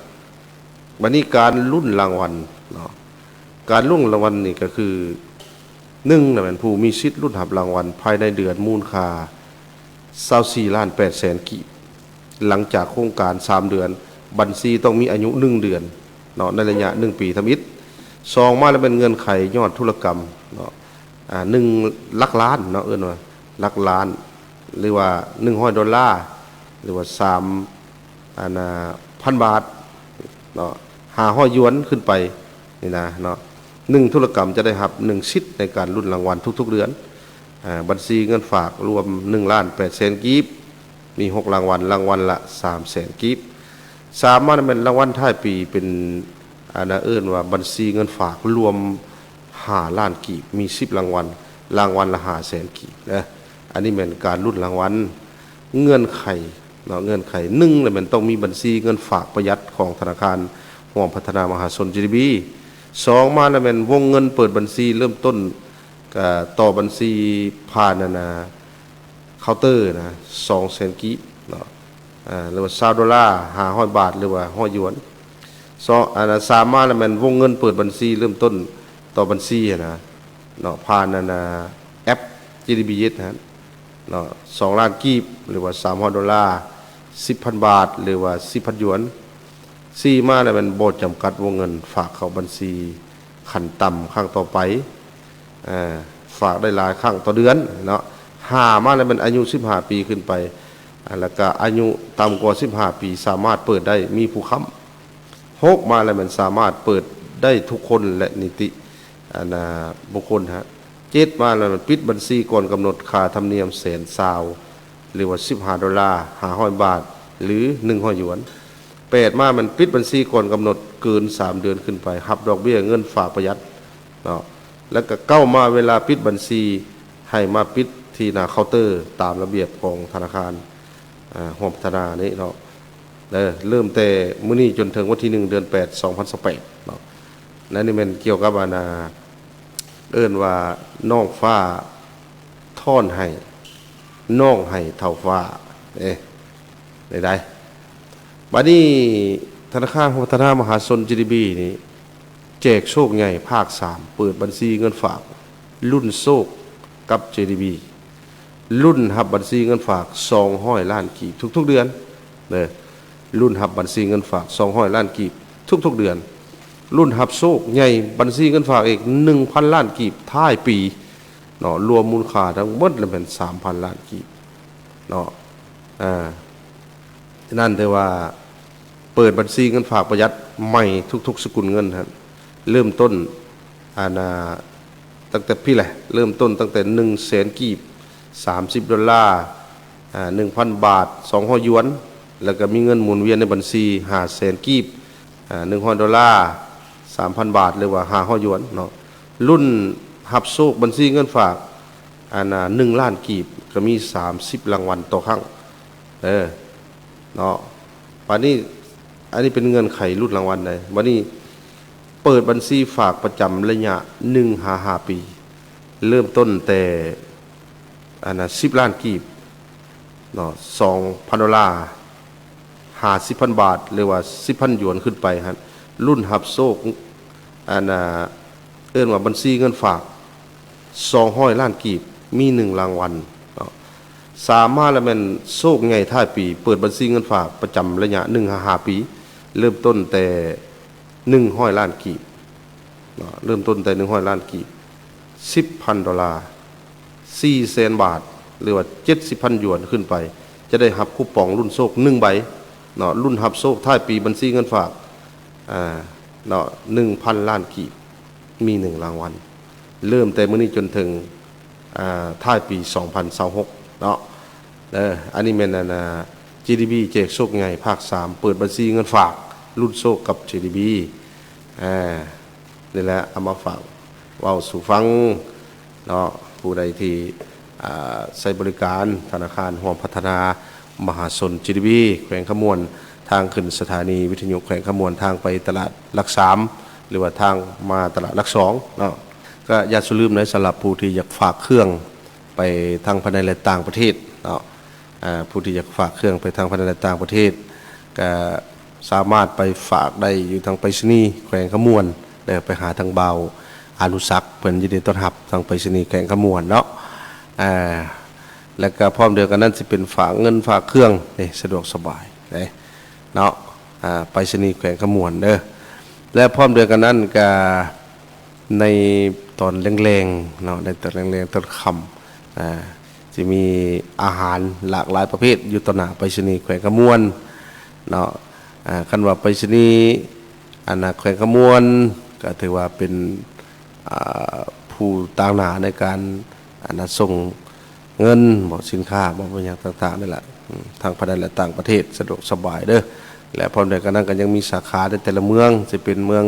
บัดนี้การลุ้นรางวัลเนาะการลุ้นรางวัลนี่ก็คือ1น่ะเป็นผู้มีสิทธิ์ลุ้นรับรางวัลภายในเดือนมูลค่า24,800,000 กีบหลังจากโครงการ3 เดือนบัญชีต้องมีอายุ1 เดือนเนาะในระยะ1 ปีทำอิฐ2มาแล้วเป็นเงินไขยอดธุรกรรมเนาะ1 ลักล้านเนาะเอิ้นว่าลักล้านหรือว่า100 ดอลลาร์หรือว่า3,000 บาทเนาะ500 หยวนขึ้นไปนี่นะเนาะ1 ธุรกรรมจะได้รับ1 สิทธิ์ในการลุ้นรางวัลทุกๆเดือนบัญชีเงินฝากรวม 1,800,000 กีบมี6 รางวัลรางวัลละ 300,000 กีบ3มาเป็นรางวัลท้ายปีเป็นเอิ้นว่าบัญชีเงินฝากรวม5 ล้านกีบมี10 รางวัลรางวัลละ 500,000 กีบนะอันนี้เป็นการลุ้นรางวัลเงื่อนไขเนาะเงื่อนไข1แล้วมันต้องมีบัญชีเงินฝากประหยัดของธนาคารร่วมพัฒนามหาชน GDB 2มาแล้วมันวงเงินเปิดบัญชีเริ่มต้นต่อบัญชีผ่านเคาน์เตอร์นะ200,000 กีบเนาะหรือว่า20 ดอลลาร์500 บาทหรือว่า100 หยวน3มาแล้วมันวงเงินเปิดบัญชีเริ่มต้นต่อบัญชีนะเนาะผ่านแอป GDB Yes นะเนาะ2 ล้านกีบหรือว่า300 ดอลลาร์ 10,000 บาทหรือว่า10,000 หยวน4มาแล้วมันบ่จำกัดวงเงินฝากเข้าบัญชีขั้นต่ำครั้งต่อไปฝากได้หลายครั้งต่อเดือนเนาะ5มาแล้วมันอายุ15 ปีขึ้นไปแล้วก็อายุต่ำกว่า15 ปีสามารถเปิดได้มีผู้ค้ำ6มาแล้วมันสามารถเปิดได้ทุกคนและนิติบุคคลฮะ7มาแล้วมันปิดบัญชีก่อนกำหนดค่าธรรมเนียม120,000หรือว่า15 ดอลลาร์500 บาทหรือ100 หยวน8มามันปิดบัญชีก่อนกำหนดเกิน3 เดือนขึ้นไปรับดอกเบี้ยเงินฝากประหยัดเนาะแล้วก็9มาเวลาปิดบัญชีให้มาปิดที่หน้าเคาน์เตอร์ตามระเบียบของธนาคารร่วมพัฒนานี้เนาะเริ่มแต่มื้อนี้จนถึงวันที่1 เดือน 8 2018เนาะนั่นนี่มันเกี่ยวกับเอิ้นว่าน้องฟ้าทอนให้น้องให้เท่าฟ้าได้บัดนี้ธนาคารพัฒนามหาชน GDB นี่แจกโชคใหญ่ภาค3เปิดบัญชีเงินฝากรุ่นโชคกับ GDB รุ่นหับบัญชีเงินฝาก200 ล้านกีบทุกๆเดือนเด้อรุ่นหับบัญชีเงินฝาก200 ล้านกีบทุกๆเดือนรุ่นหับโชคใหญ่บัญชีเงินฝากอีก 1,000 ล้านกีบท้ายปีเนาะรวมมูลค่าทั้งหมดแล้วเป็น 3,000 ล้านกีบเนาะฉะนั้นแต่ว่าเปิดบัญชีเงินฝากประหยัดใหม่ทุกๆสกุลเงินครับเริ่มต้นตั้งแต่พี่แหละเริ่มต้นตั้งแต่100,000กีบ$30 1,000 บาท200 หยวนแล้วก็มีเงินหมุนเวียนในบัญชี500,000กีบ$100 3,000 บาทหรือว่า500 หยวนเนาะรุ่นหับโชคบัญชีเงินฝาก1 ล้านกีบก็มี30 รางวัลต่อครั้งเนาะป่านนี้อันนี้เป็นเงินไขรุ่นรางวัลเลยวันนี้เปิดบัญชีฝากประจำระยะ1-5 ปีเริ่มต้นแต่10 ล้านกีบเนาะ$2,000 50,000 บาทหรือว่า 10,000 หยวนขึ้นไปฮะรุ่นหับโชคเอิ้นว่าบัญชีเงินฝาก200 ล้านกีบมี1 รางวัลเนาะสามารถแล้วแม่นโชคใหญ่ท้ายปีเปิดบัญชีเงินฝากประจำระยะ1-5 ปีเริ่มต้นแต่100 ล้านกีบเนาะเริ่มต้นแต่100 ล้านกีบ$10,000 400,000 บาทหรือว่า70,000 หยวนขึ้นไปจะได้รับคูปองรุ่นโชค1 ใบเนาะรุ่นรับโชคท้ายปีบัญชีเงินฝากเนาะ 1,000 ล้านกีบมี1 รางวัลเริ่มแต่มื้อนี้จนถึงท้ายปี2026เนาะอันนี้แม่นGDB แจกโชคใหญ่ภาค3เปิดบัญชีเงินฝากรุ่นโชคกับ GDB นี่แหละเอามาฝากเว้าสู่ฟังเนาะผู้ใดที่ใช้บริการธนาคารร่วมพัฒนามหาชน GDB แขวงขมวนทางขึ้นสถานีวิทยุแขวงขมวนทางไปตลาดหลัก3หรือว่าทางมาตลาดหลัก2เนาะก็อย่าสุลืมนะสำหรับผู้ที่อยากฝากเครื่องไปทางภายในและต่างประเทศเนาะผู้ที่อยากฝากเครื่องไปทางภายในและต่างประเทศก็สามารถไปฝากได้อยู่ทางไปรษณีย์แขวงขมวนได้ไปหาทางเบาอนุสักเพิ่นยินดีต้อนรับทางไปรษณีย์แขวงขมวนเนาะแล้วก็พร้อมเดียวกันนั้นสิเป็นฝากเงินฝากเครื่องนี่สะดวกสบายเนาะไปรษณีย์แขวงขมวนเด้อและพร้อมเดียวกันนั้นก็ในตอนแรงๆเนาะในตอนแรงๆตอนค่ำจะมีอาหารหลากหลายประเภทอยู่ต่อหน้าไปรษณีย์แขวงขมวนเนาะคันว่าไปรษณีย์แขวงขมวนก็ถือว่าเป็นผู้ต่างหน้าในการส่งเงินบ่สินค้าบ่อย่างต่างๆนี่แหละทางภายในและต่างประเทศสะดวกสบายเด้อและพร้อมด้วยกันนั้นก็ยังมีสาขาในแต่ละเมืองสิเป็นเมือง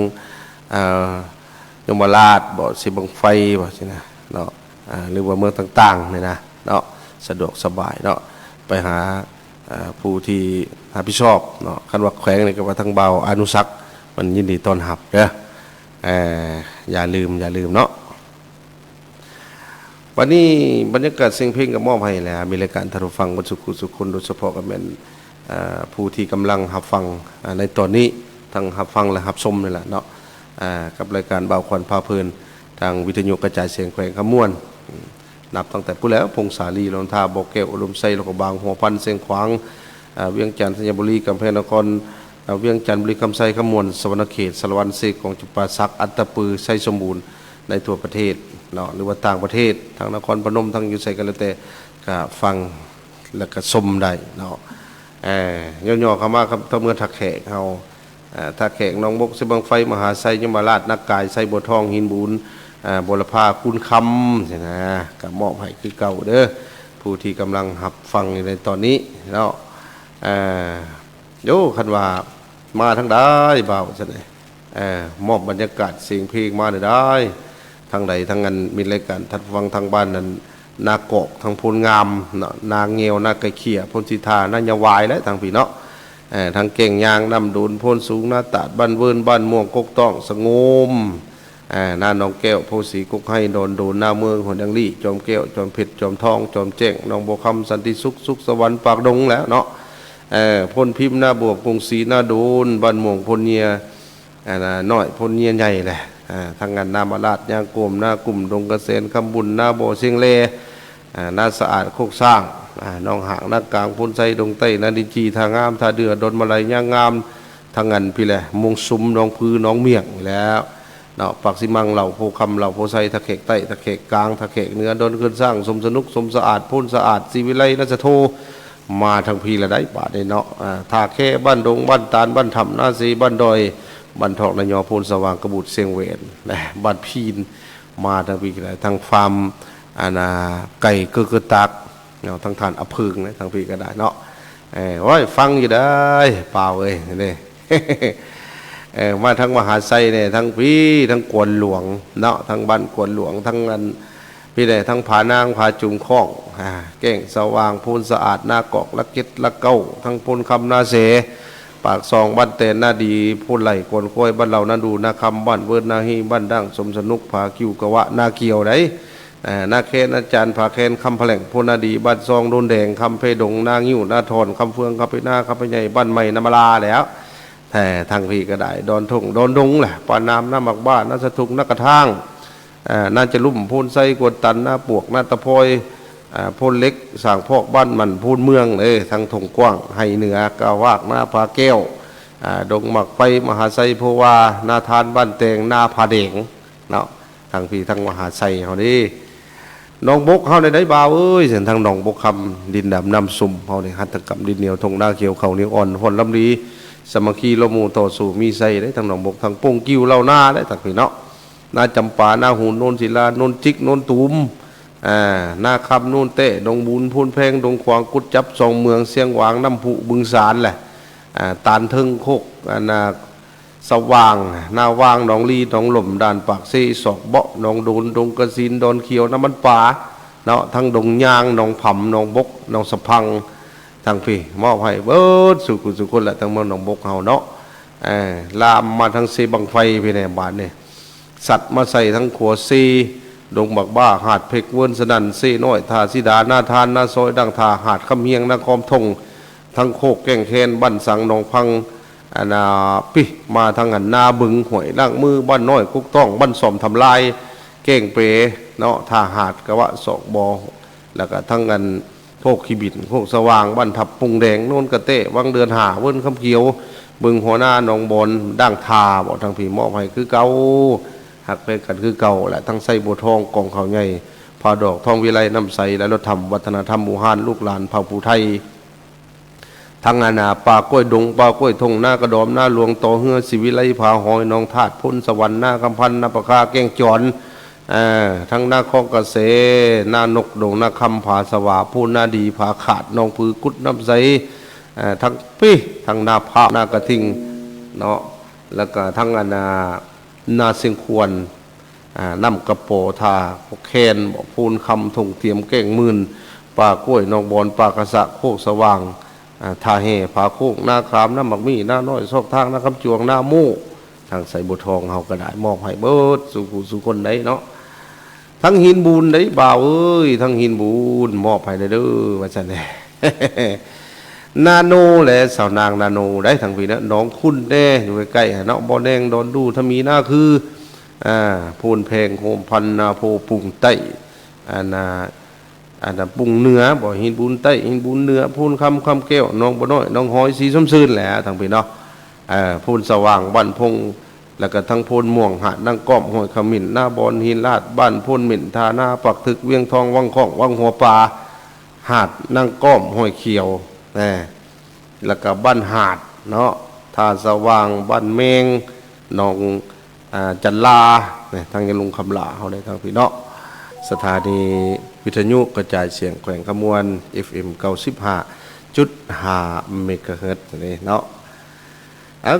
ยมราชบ่สิบังไฟบ่สินะเนาะหรือว่าเมืองต่างๆนี่นะเนาะสะดวกสบายเนาะไปหาผู้ที่รับผิดชอบเนาะคันว่าแขวงนี่ก็ว่าทางเบาอนุสักษ์มันยินดีต้อนรับเด้ออย่าลืมเนาะวันนี้บรรยากาศเสียงเพลงก็มอบให้แล้วมีรายการทรุฟังบรรสุคนโดยเฉพาะก็เป็นผู้ที่กำลังรับฟังในตอนนี้ทั้งรับฟังและรับชมนี่แหละเนาะกับรายการเบาควันพาเพลินทางวิทยุกระจายเสียงแขวงขมวนนับตั้งแต่ผู้แล้วพงศาลีลำธารบ่อแก้วอุดมไซแล้วก็บางหัวพันเสียงขวางเวียงจันทร์ธัญบุรีกำแพงนครเวียงจันทร์บุรีคำไซขมวนสวรรณเขตสารวันเสกของจุปาสักอัตตปือไซสมบูรณ์ในทั่วประเทศเนาะหรือว่าต่างประเทศทางนครพนมทางอยู่ไสกันแล้วแต่ก็ฟังแล้วก็ชมได้เนาะย่อๆเข้ามาครับถ้าเมื่อทักแขกเฮาทักแขกน้องบกสิบังไฟมหาไซยมราชนักกายไซบัวทองหินบุญบุรพาคุณคำใช่นะก็มอบให้คือเก่าเด้อผู้ที่กำลังหับฟังอยู่ในตอนนี้เนาะโยคันว่ามาทั้งได้เบาซะเลยมอบบรรยากาศเสียงเพลงมาได้ทางใดทางนั้นมีรายการทัดฟังทางบ้านนั้นนากอกทางพลงามนางเงียวนาไก่เขี่ยพลสิทานาญาวายและทางพี่เนาะทางเก่งยางน้ำดูนพลสูงหน้าตาดบ้านเวิร์นบ้านม่วงกกต้องสงมหน้าน้องแก้วโพสีกุกให้โดนหน้าเมืองหัวดังลี่จอมแก้วจอมเพชรจอมทองจอมแจ้งน้องบัวคำสันติสุขสวรรค์ปากดงแล้วเนาะพลพิมพ์หน้าบวกกรุงศรีหน้าดูนบ้านม่วงพลเนียน้อยพลเนียใหญ่แหละทางงานนามาราชยางกลมหน้ากลุ่มดงเกษตรคำบุญหน้าบ่อเชียงเล นาสะอาดโคกสร้างน้องหางนากลางพ้นไซดงใต้นาดินจีทางงามทาเดือดนมาลัยย่างงามทางงันพี่แหละมงซุ้มน้องพื้น้องเมียงแล้วเนาะปักสิมังเหล่าโพคำเหล่าโพไซตะเขกใต้ตะเขกกลางตะเขกเหนือดนขึ้นสร้างสมสนุกสมสะอาดพ้นสะอาดสีวิไลนัสโทมาทางพีละได้บาทเนาะท่าแค่บ้านดงบ้านตาลบ้านถ้ำนาซีบ้านดอยบ้านทอกนายอพูนสว่างกระบุดเสียงเวนนะบ้านพีนมาทางพีละทางฟาร์มไก่เกือตักเนาะทางฐานอพึงนะทางพีก็ได้เนาะโอ้ยฟังอยู่ได้เปล่าเลยนี่มาทั้งมหาไซเนี่ยทั้งพี่ทั้งกวนหลวงเนาะทั้งบ้านกวนหลวงทั้งนั้นพี่ได้ทั้งผานางผาจุงข้องเก่งสว่างพูนสะอาดหน้ากอกละเก็ดละเก้าทั้งพูนคำนาเสปากซองบ้านเตนนาดีพูนไหลกวนกล้วยบ้านเรานาดูนาคำบ้านเวิร์นาฮีบ้านดั้งสมสนุกผาคิวกะวะนาเกียวได้นาเคนอาจารย์ผาเคนคำแผลงพูนนาดีบ้านซองโดนแดงคำเพดงนางิ้วนาทอนคำเฟืองคำไปหน้าคำไปใหญ่บ้านใหม่นามาลาแล้วแต่ทางพี่ก็ได้ดอนทงดอนดงแหละปานน้ำน้าหมักบ้านน้าสะทุกน้ากระทั่งน่าจะลุ่มพูนไส้กวดตันหน้าปวกหน้าตะพอยพูนเล็กสั่งพอกบ้านมันพูนเมืองเลยทางทงกว้างไห้เหนือกาวากหน้าผาแก้วดงหมักไปมหาไซโพวาหน้าทานบ้านแตงหน้าผาเดงเนาะทางพี่ทางมหาไซเขาดิน้องบกเขาในได้บ่าวเอ้ยเส้นทางน้องบกคำดินดำน้ำสุ่มเขาในหัตถกรรมดินเหนียวทงหน้าเขียวเขาเหนียวอ่อนพลลำดีสมัคคีโลมูต่อสู่มีไซได้ทางหนองบกทางโป่งกิ้วเล่าหน้าได้ทางพี่เนาะหน้าจำปาหน้าหูนโนนศิลาโนนจิกโนนตูมหน้าคำโนนเตะดงบุญพูนแพงดงขวางกุดจับสองเมืองเสียงหวางน้ำผุบึงสารแหละตานเทิงโคกนาสว่างหน้าว่างหนองลีหนองหล่มด่านปากซีศอกเบาะหนองโดนดงกระสินดอนเขียวน้ำมันป่าเนาะทั้งดงยางหนองผำหนองบกหนองสะพังทางพี่มอบให้เบิดสุขุสุคนแหละทั้งเมืองหนองบกเฮาเนาะลามมาทางเซบังไฟพี่ในบ้านเนี่ยสัตว์มาใส่ทั้งขัวซีดงบักบ้าหาดเพกเวินสนันซีน้อยทาสิดาหน้าทานหน้าซอยดังทาหาดคำเฮียงนาคอมทงทั้งโคกแก่งแคนบ้านสังหนองพังพี่มาทางหันนาบึงหวยล่างมือบ้านน้อยกุกต้องบ้านสมทำลายเก่งเปเนาะทาหาดกะวะสอกบอแล้วก็ทั้งกันโคกขีบินโคกสว่างบ้านทับปุงแดงโน่นกระเตะวังเดือนหาเวิ้นคำเขียวบึงหัวหน้าหนองบอลด่างทาบอกทางผีมอบให้คือเก่าหักไปกันคือเก่าแหละทั้งไส้บัวทองกองเขาใหญ่พาดอกทองวิไลน้ำใสและรถธรรมวัฒนธรรมหมู่ฮานลูกหลานเผ่าผู้ไทยทั้งป่ากล้วยดงป่ากล้วยทงหน้ากระดอมหน้าหลวงต่อเฮือสิวิไลผาหอยน้องธาตุพ้นสวรรค์หน้ากำพันหน้าปะคาแก้งจอนทั้งหน้าคองกระเสหน้านกดงหน้าคำผาสวาพูนหน้าดีผาขาดน้องผือกุดน้ำใสทั้งพี่ทั้งหน้าผาหน้ากระทิงเนาะแล้วก็ทั้งนาเสียงควรน้ำกระโปทาแคนบอกพูนคำทงเทียมเก่งมื่นป่ากล้วยนองบอลป่ากระสะโคกสว่างทาเฮผาโคกหน้าครามหน้าหมักมี่หน้าน้อยซอกทางหน้าคำจวงหน้าโม่ทางใส่บุทองเฮาก็ได้มอบให้เบิดสู่ผู้สู่คนได้เนาะทั้งหินบูนได้บ่าวเอ้ยทั้งหินบูนมอบให้ได้เด้อว่าซั่นแหละนาโนแหละสาวนางนาโนได้ทางพี่นะน้องคุณแน่อยู่ใกล้ๆเนาะบ่อแดงดอนดูถ้ามีหน้าคือพูนแพงโฮมพันนาโพปุ่งใต้ปุ่งเหนือบ่หินบุญใต้หินบุญเหนือพูนคำแก้วน้องบ่น้อยน้องหอยสีส้มซื่นแหละทางพี่เนาะพูนสว่างบ้านพงแล้วก็ทั้งพูนม่วงหาดนั่งก้อมหอยขมิ้นหน้าบอนหินลาดบ้านพูนหมิ่นทาหน้าปักถึกเวียงทองวังข้องวังหัวปลาหาดนั่งก้อมหอยเขียวแล้วก็บ้านหาดเนาะทาสว่างบ้านเมงน้องจันลาทางยลุงคำลาเขาได้ทางพี่เนาะสถานีวิทยุกระจายเสียงแขวงขมวน FM 95.5 เมกะเฮิรตซ์นี่เนาะ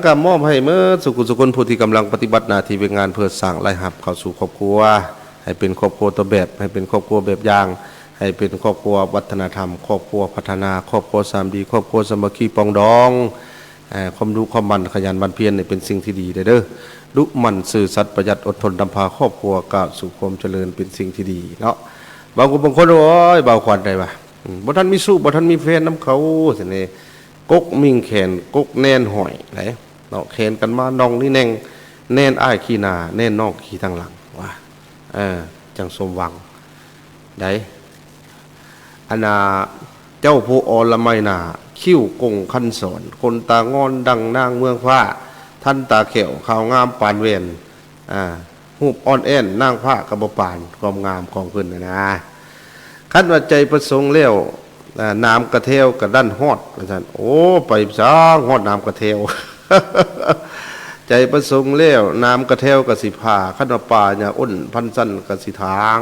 การมอบให้เมื่อสุขุสุคนผู้ที่กำลังปฏิบัติหน้าที่เป็นงานเพื่อสร้างรายรับเข้าสู่ครอบครัวให้เป็นครอบครัวตัวแบบให้เป็นครอบครัวแบบอย่างให้เป็นครอบครัววัฒนธรรมครอบครัวพัฒนาครอบครัวสามดีครอบครัวสามัคคีปองดองความรู้ความมันขยันหมั่นเพียรเป็นสิ่งที่ดีเด้อดุมันซื่อสัตย์ประหยัดอดทนนำพาครอบครัวก้าวสู่ความเจริญเป็นสิ่งที่ดีเนาะบางคนโอ้ยเบาควันได้ป่ะบ่ทันมีสู้บ่ทันมีแฟนน้ำเขาสิเนี่ยกกมิ่งแขนกกแน่นหอยไหนเนาะแขนกันมาน้องนี่แน่งแน่นอ้ายขี้นาแน่นนอกขี้ทางหลังว่าจังสมหวังได้ อันนาเจ้าผู้อรไมนาคิ้วกงคันสอนคนตางอนดังนางเมืองฟ้าท่านตาเขียวขาวงามปานเวียนหูปอ่อนแอนนางผ้ากระบปานความงามของเพิ่นนะขั้นว่าใจประสงค์เลี้ยวน้ำกระเทวกระดั้นฮอดอาจารย์โอ้ไปจ้างฮอดน้ำกระเทว ใจประสงค์เลี้ยวน้ำกระเทวกระสิผาขั้นว่าป่าเนี่ยอ้นพันสั้นกระสิทาง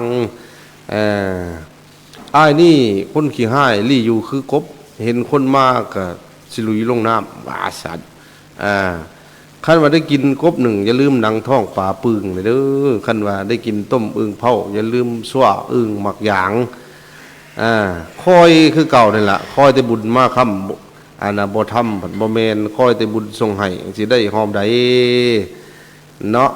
อ้ายนี่คนขี้ห้ายลี่อยู่คือกบเห็นคนมากก็สิลุยลงน้ำบาสัตว์ขั้นว่าได้กินกบหนึ่งอย่าลืมหนังท้องป่าปึงเลยเด้อขั้นว่าได้กินต้มอึ่งเผาอย่าลืมสั่วอึ่งหมักหยางคอยคือเก่านั่นแหละคอยแต่บุญมาคำบ่ทำผัดบ่เมนคอยแต่บุญทรงให้สิได้หอมใดเนาะ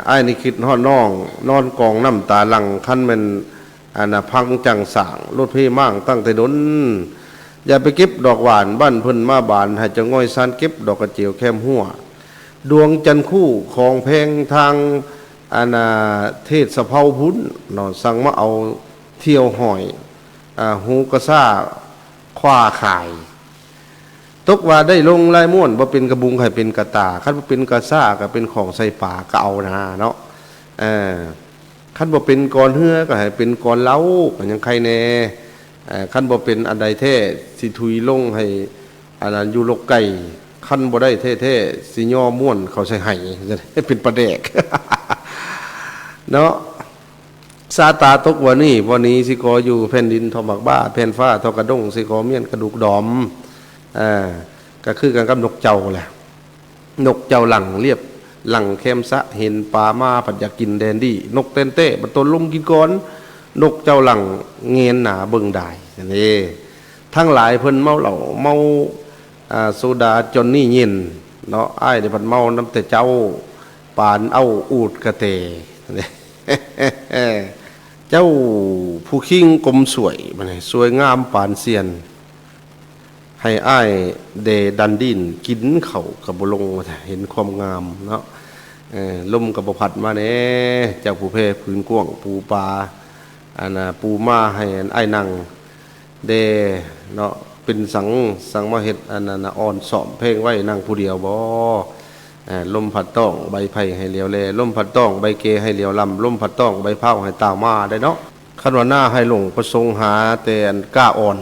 ไอ้นี่คิดฮอดน้องนอนกองน้ำตาหลังขั้นมันพังจังสางรถเพ่มั่งตั้งแต่ดนอย่าไปเก็บดอกหวานบ้านเพิ่นมาบานให้จะง่อยซานเก็บดอกกระเจียวแคมหัวดวงจันทร์คู่ของแพงทางเทศสะเพาพุ้นเนาะสั่งมาเอาเที่ยวหอยหูกระซ่าคว้าขายตกว่าได้ลงลายม่วนว่าเป็นกระบุงให้เป็นกระตาคันว่าเป็นกระซ่าก็เป็นของใส่ป่าก็เอานะเนาะคันว่าเป็นกรเฮือก็ให้เป็นกรเล้าก็ยังใครแน่คันว่าเป็นอันใดแท้สิทุยลงให้อันนั้นอยู่ลกไก่คันบ่ได้แท้ๆสิย่อม่วนเขาใส่ไห้จะเป็นประเดก เนาะซาตาตกวันนี้สิขออยู่แผ่นดินทอมักบ้าแผ่นฟ้าทอกระด้งสิขอเมียนกระดูกดอมก็คือกันกับนกเจ้าแหละนกเจ้าหลังเรียบหลังแคมซะเห็นปลามาผัดอยากกินแดนดี้นกเต้นเต้มันตนลงกินก้อนนกเจ้าหลังเงียนหนาเบิ่งได้นี่ทั้งหลายเพิ่นเมาเหล้าเมาโซดาจนนี่เย็นเนาะอ้ายเดี๋ยวพันเมาน้ำแต่เจ้าปานเอาอูดกระเตนี่เจ้าผู้คิงกลมสวยมันสวยงามปานเซียนให้อ้ายเดดันดินกินเข่ากับบลงเห็นความงามเนาะลมกับบผัดมาเน่เจ้าผู้เพพื้นกว้างปูปลาปูมาให้อ้ายนั่งเดเนาะเป็นสังมาเห็ดอ่อนสอมเพลงไว้นั่งผู้เดียวบ่ลมผัดต้องใบไผ่ให้เหลียวแลลมผัดต้องใบเกให้เหลียวลำลมผัดต้องใบเผาให้ตาวมาได้เนาะขันว่าหน้าให้หลงประสงค์หาแต่กล้าอ่อน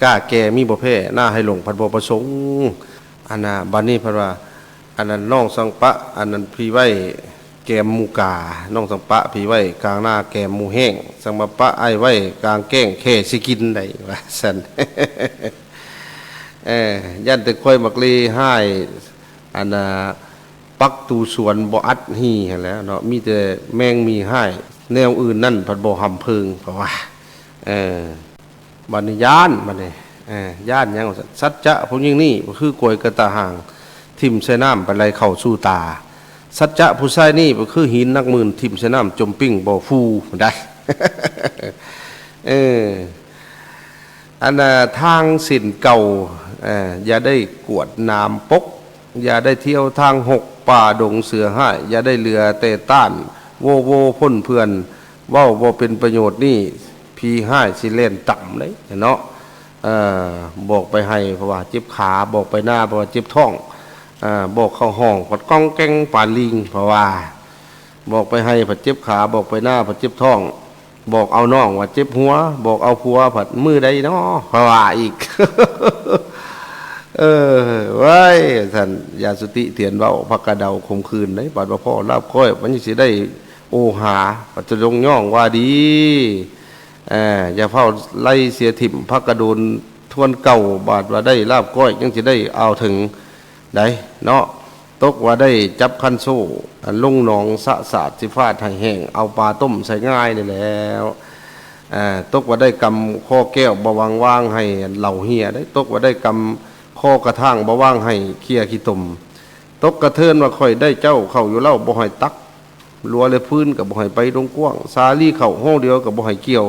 กล้าแก่มีบ่แพ้หน้าให้หลงผัดบ่ประสงค์บัดนี้เพราะว่าอันนั้นน้องสังปะอันนั้นพี่ไว้แกมมูกาน้องสังปะพี่ไว้กลางหน้าแกมมูแห้งสังมาปะไอ้ไว้กลางแก้งแค่สิกินได้ว่าซั่น ยันแต่ค่อยมักลีให้ปักตูสวนบ่อัดหี่หั่นแหล้วเนาะมีแต่แมงมีให้แนวอื่นนั่นผัดบ่หำเพิงเพราะว่าบัดนี้ย่านบัดนี้ย่านหยังสัจจะพวกยิ่งนี่ก็คือกวยกระตาห่างทิ่มใส่น้ำไปไหลเข้าสู่ตาสัจจะผู้ชายนี่ก็คือหินนักหมื่นทิ่มใส่น้ำจมปิ้งบ่ฟูได้ ทางสินเก่าอย่าได้กวดน้ำปกอย่าได้เที่ยวทางหกป่าดงเสือห้ายอย่าได้เรือเตะต้านโวพ่นเพื่อนว่าเป็นประโยชน์นี่พีห้ายสิเล่นต่ำเลยเนาะบอกไปให้เพราะว่าเจ็บขาบอกไปหน้าเพราะว่าเจ็บท้องบอกเข้าห้องผัดก้องแก้งปานลิงเพราะว่าบอกไปให้ผัดเจ็บขาบอกไปหน้าผัดเจ็บท้องบอกเอาน้องว่าเจ็บหัวบอกเอาผัวผัดมือใดเนาะเพราะว่าอีก ไว้ท่านยาสุติเถียนเว้าพักกระเดาคมคืนได้บาดว่าพ่อลาบค่อยมันสิได้โอหาปัจจงย่องว่าดีอย่าเฝ้าไล่เสียถิ่มพักกระโดนทวนเก่าบาดว่าได้ลาบก้อยยังสิได้เอาถึงได้เนาะตกว่าได้จับคันโซ่ลงหนองสะสาดสิฟาดให้แห้งเอาปลาต้มใส่ง่ายนี่แล้วตกว่าได้กำข้อแก้วบวางว่างให้เหล่าเฮียได้ตกว่าได้กำข้อกระทั่งบว่างให้เคี่ยขี้ตุ่มตกกระเทินว่าค่อยได้เจ้าเข้าอยู่เล่าบ่ให้ตักรัวเลยพื้นกับบ่ให้ไปตรงกว้างซาลี่เข่าห้องเดียวกับบ่ให้เกี่ยว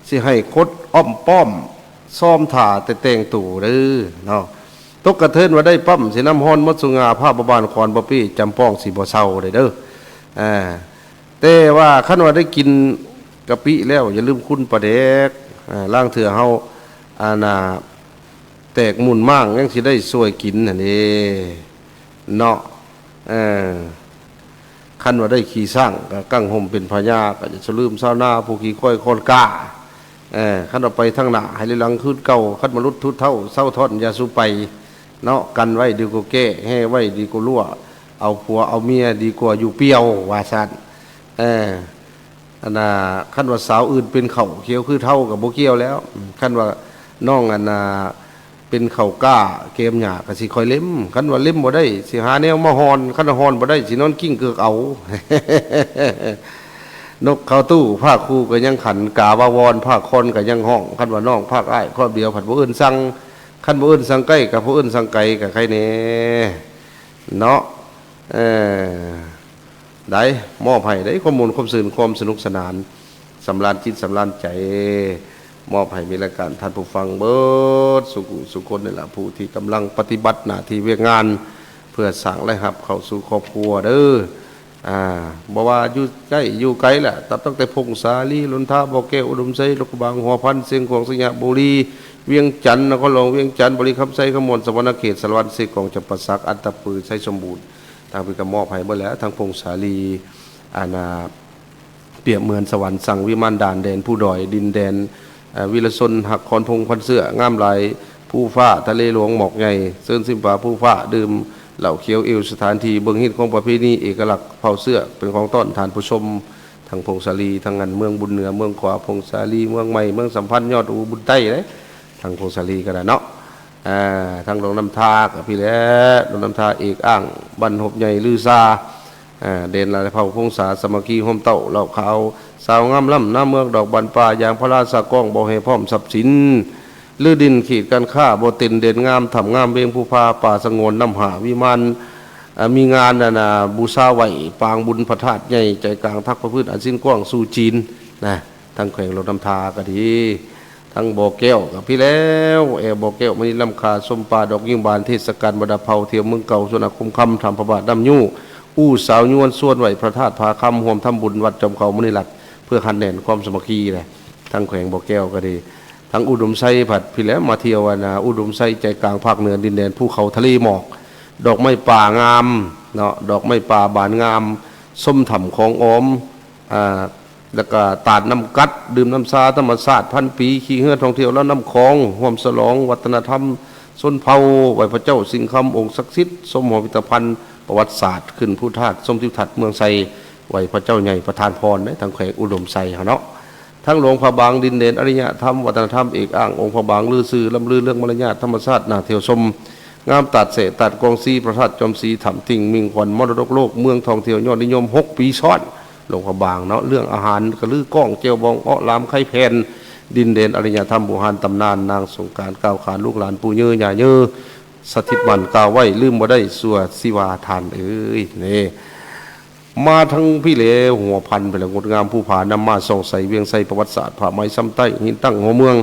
สิให้คดอ้อมป้อมซ้อมถ่าแต่แต่งตู่เด้อเนาะตกกระเทินว่าได้ปั๊มสิน้ำฮ้อนมัดสุงาผ้าบานคอนบ่ปี้จำป้องสีบ่เศร้าเด้อแต่ว่าคันว่าได้กิน กะปิแล้วอย่าลืมคุณปลาแดกล่างเถื่อเฮาแตกหมุนมั่งยังสิได้สวยกินอันนี้เนาะเออคันว่าได้ขี่สร้างก็กั้งห่มเป็นพญาก็จะลืมเศร้าหน้าผู้ขี่ค่อยคนกล้าคันเอาไปทั้งหน้าให้หลังขึ้นเก่าคันมนุษย์ทุเท่าเศร้าทอดยาสูไปเนาะกันไว้ดีกว่าแก้ให้ไว้ดีกว่ารั่วเอาผัวเอาเมียดีกว่าอยู่เปียวว่าซั่นอันน่ะคันว่าสาวอื่นเป็นเข่าเขียวคือเท่ากับโบเกียวแล้วคันว่าน้องอันน่ะเป็นเข่าก้าเกมหยาก็สิคอยเล่มคันว่าเล่มบ่ได้สิหาแนวมาฮอนคันว่าฮอนบ่ได้สินอนกิ้งเกือกเอา นกเขาตู้ภาคคู่ก็ยังขันกาวาวอนภาคคนก็ยังห้องคันว่าน้องภาคอ้ายครอบเดียวผัดผู้อื่นสั่งคันผู้อื่นสั่งใกล้กับผู้อื่นสั่งไกลกับใครแน่เนาะได้มอบให้ได้ข้อมูลความสื่นความสนุกสนานสำราญจิตสำราญใจมอบให้มีรายการท่านผู้ฟังเบิดสุคนนี่แหละผู้ที่กำลังปฏิบัติหน้าที่เวียกงานเพื่อสั่งและครับเข้าสู่ครอบครัวเด้อบอกว่าอยู่ใกล้อยู่ไกลแหละตั้งแต่พงศาลีลุนทาบ่อแก้วอุดมไซลูกบางหัวพันเสียงของสยามบุรีเวียงจันทร์นครหลวงเวียงจันทร์บริคับไซขมวลสวรรณเขตสารวัตรเสกของจับประสักอัตตปือไซสมบูรณ์ทางพิกรมอบให้เมื่อแล้วทางพงศาลีเปรียบเหมือนสวรรค์สั่งวิมานด่านแดนผู้ดอยดินแดนวิรชนหักคอนพงพันเสื้องามลายผู้ฟ้าทะเลหลวงหมอกใหญ่เซินซิมปาผู้ฟ้าดื่มเหล่าเขียวเอวสถานที่เบื้องหินของประเพณีเอกลักษณ์เผาเสื้อเป็นของต้อนฐานผู้ชมทางพงศาลีทางงานเมืองบุญเหนือเมืองขวาพงศาลีเมืองใหม่เมืองสัมพันธ์ยอดอูบุญใต้เลยทางพงศาลีก็ได้เนาะทางหลวงน้ำทากับพี่แล้วหลวงน้ำทาเอกอ้างบรรหบใหญ่ลือซาเด่นลายเผาพงศาสมัคคีห่มเต่าเหล่าขาวสาวงามล่ำหน้าเมืองดอกบันป่ายางพระราชก้องบ่อให้พร้อมทรัพย์สินลือดินขีดการฆ่าโบตินเด่นงามทำงามเบียงผู้พาป่าสงวนน้ำหาวิมานมีงานบูชาไหวปางบุญพระธาตุใหญ่ใจกลางทักพระพืชอันสิ้นกว้างสู่จีนนะทั้งแขวงหลวงน้ำทาก็ดีทั้งบ่อแก้วกับพี่แล้วบ่อแก้วมีลำคาสมปาดอกยิ่งบานเทศกาลบดาเผาเที่ยวเมืองเก่าส่วนอาคมคำทำพระบาทดำยู่สาวยวนส่วนไหวพระธาตุพาคำห่วมทำบุญวัดจอมเขามุนีหลักเพื่อหันแน่นความสมัคคีเลยทั้งแขวงบ่อแก้วก็ดีทั้งอุดมไซผัดพี่แล้วมาเที่ยวอุดมไซใจกลางภาคเหนือดินแดนภูเขาทะเลหมอกดอกไม้ป่างามเนาะดอกไม้ป่าบานงามส้มถ่ำของอ้อมแล้วก็ตาดน้ำกัดดื่มน้ำซาธรรมศาสตร์พันปีขี่เฮือท่องเที่ยวแล้วน้ำคลองห่วมฉลองวัฒนธรรมส้นเผาไหวพระเจ้าสิงคำองค์ศักดิ์สิทธิ์สมหพิพิธภัณฑ์ประวัติศาสตร์ขึ้นผู้ธาตุสมทิวทัศน์เมืองไซไหวพระเจ้าใหญ่ประธานพรในทางแขวงอุดมไซเนาะทั้งหลวงพระบางดินเด่นอริยธรรมวัฒนธรรมเอกอ้างองค์พระบางลือซื่อลำลือเรื่องมารยาทธรรมชาตินาเที่ยวชมงามตัดเสตัดกองซีพระธาตุจอมศรีถ่ำติ่งมิงขวัญมรดกโลกเมืองท่องเที่ยวยอดนิยม6 ปีซ้อนหลวงพระบางเนาะเรื่องอาหารกระลือก้องเจียวบองอ้อลามไข่แผ่นดินเด่นอริยธรรมบุหารตำนานนางสงการก้าวขานลูกหลานปู่เยอหย่าเยอสถิตมันกล่าวไว้ลืมบ่ได้สัวสิวาทานนี่มาทั้งพี่เหลหัวพันไปแล้วงดงามผู้ผานำมาส่องใส่เวียงใส่ประวัติศาสตร์ผ่าไม้ซ้ำใต้หินตั้งหัวเมือง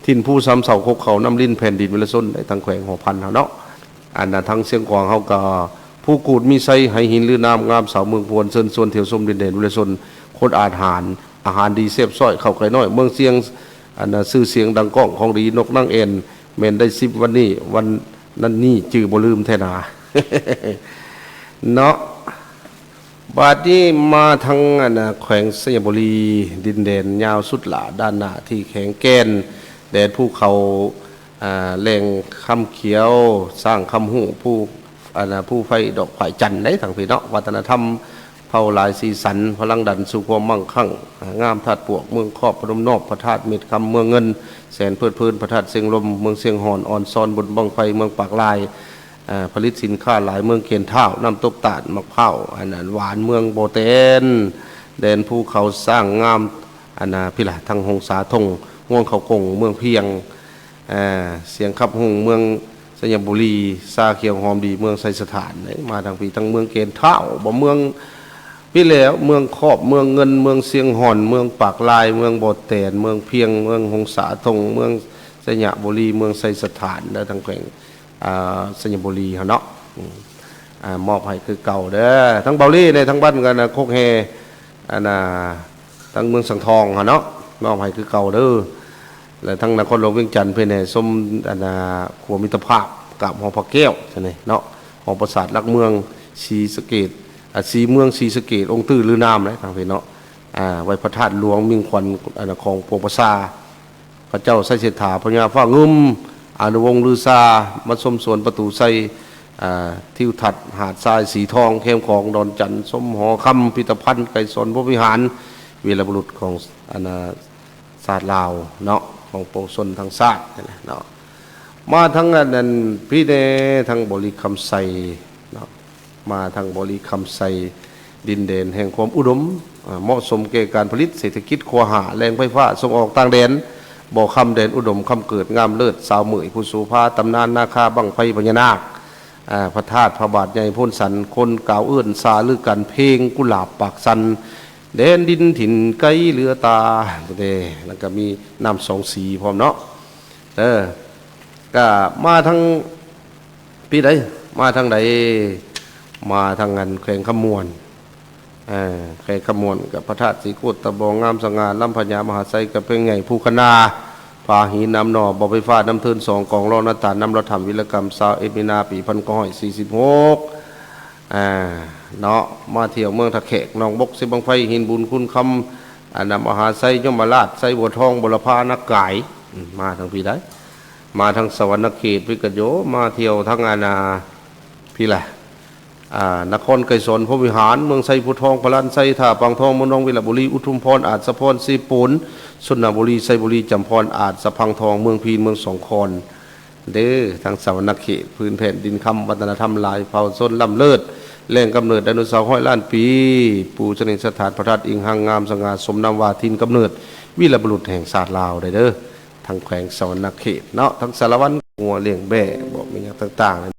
ทินผู้ซ้ำเสาคกเขาน้ำลิ้นแผ่นดินเวลส้นได้ทั้งแขวงหัวพันเนาะอันนั้นทั้งเสียงกวางเฮาก็ผู้กูดมีไซให้หินลือน้ำงามสาวเมืองพวนเซินส่วนเถียวส้มดินเด่นเวลส้นคนอาหารดีเสียบซ้อยเข้าไก่น้อยเมืองเสียงอันนั้นซื่อเสียงดังก้องของดีนกนั่งเอ็นเมนได้10วันนี้วันนั้นนี่จื่อบ่ลืมแท้นาเนาะบาดนี้มาทางแขวงสยามบุรีดินแดนยาวสุดหลาด้านหน้าที่แข็งแกนแดนภูเขาแหล่งคำเขียวสร้างคำหูผู้ไฟดอกไผ่จันทร์ได้ทางพี่เนาะวัฒนธรรมเผ่าลายสีสันพลังดันสู่ความมั่งคั่งงามธาตุปวกเมืองครอบพนมนอกพระธาตุเม็ดคำเมืองเงินแสนเพลิดเพลินพระธาตุเสียงลมเมืองเสียงหอนอ่อนซอนบนบังไฟเมืองปากลายผลิตสินค้าหลายเมืองเกียนเท่าน้ำตกตาดมะพร้าวอันนั้นหวานเมืองโบเตนแดนภูเขาสร้างงามอันนั้นพิลาทางหงสาทงง่วงเขาคงเมืองเพียงเสียงขับหงเมืองสยามบุรีซาเขียวหอมดีเมืองไซสถานมาทางปีทางเมืองเกียนเท่าบ่เมืองพี่แล้วเมืองครอบเมืองเงินเมืองเสียงหอนเมืองปากลายเมืองโบเตนเมืองเพียงเมืองหงสาทงเมืองสยามบุรีเมืองไซสถานและทางแขวงสยามบุรีเนาะมอบให้คือเก่าเด้อทั้งเบาลี่ในทั้งบ้านกันนะโคกเฮ ทั้งเมืองสังทองฮะเนาะมอบให้คือเก่าเด้อและทั้งนครหลวงเวียงจันทร์เพื่อนให้สมอันขัวมิตรภาพกับหอพระแก้วใช่ไหมเนาะหอปราสาทหลักเมืองศรีสะเกษศรีเมืองศรีสะเกษองค์ตื้อลือน้ำเลยทางเพื่อนเนาะไว้พระธาตุหลวงมิ่งขวัญของปวงประสาพระเจ้าไสเสถาพญาฟ้างุมอนุวงศ์ลือซามาสมสวนประตูไซทิวทัศน์หาดทรายสีทองเข้มของดอนจันทร์สมหอคำพิพิธภัณฑ์ไก่สนพระวิหารวีรบุรุษของศาสตร์ลาวเนาะของปวงชนทางศาสตร์เนาะมาทั้งนั้นพี่เนทั้งบริคำไซเนาะมาทั้งบริคำไซดินเด่นแห่งความอุดมเหมาะสมแก่การผลิตเศรษฐกิจครัวหาแรงไฟฟ้าส่งออกต่างแดนบ่อคำแดนอุดมคำเกิดงามเลิศสาวเหมยผู้สูพาตำนานนาคาบังไฟพญานาคพระธาตุพระบาทใหญ่พ้นสันคนกล่าวเอื้อนซาลือกันเพลงกุหลาบปากสันแดนดินถิ่นไกลเรือตาเด้แล้วก็มีน้ำสองสีพร้อมเนาะก็มาทั้งพี่ใดมาทั้งใดมาทั้งงานแข่งขมวนแข่งขมวนกับพระธาตุสีโคตรตะบองงามสง่าลำพญามหาไซกับเป็นไงภูคนาพาหีน้ำหนอบ่อไฟฟ้าน้ำเทิน2กองรอนาตาน้ำเราทำวิรกรรมสาวเอมินาปี1946เนาะมาเที่ยวเมืองตะแขกหนองบกเสบังไฟหินบุญคุณคำนำมหาไซยมราชไซบัวทองบุรพานักไก่มาทางพี่ได้มาทางสวรรค์เขตพิกโยมาเที่ยวทั้งพี่แหละนครไกรสนพระวิหารเมืองไซพุทองพลันไซท่าปังทองเมืองนองวิลบุรีอุทุมพรอาจสะพรสีปูนสุนบุรีไซบุรีจำพรอาจสะพังทองเมืองพีนเมืองสองคอนเด้อทางสวรรค์เขตพื้นแผ่นดินคำวัฒนธรรมลายเผ่าส้นลำเลิศแหล่งกำเนิดไดโนเสาร์ห้อยล้านปีปูชนิสถานพระธาตุอิงหังงามสง่าสมนามวาทินกำเนิดวิลบุรุษแห่งศาสตร์ลาวเด้อทางแขวงสวรรค์เขตเนาะทางสารวัตรงัวเลี้ยงแบ่บอกมีอย่างต่างๆ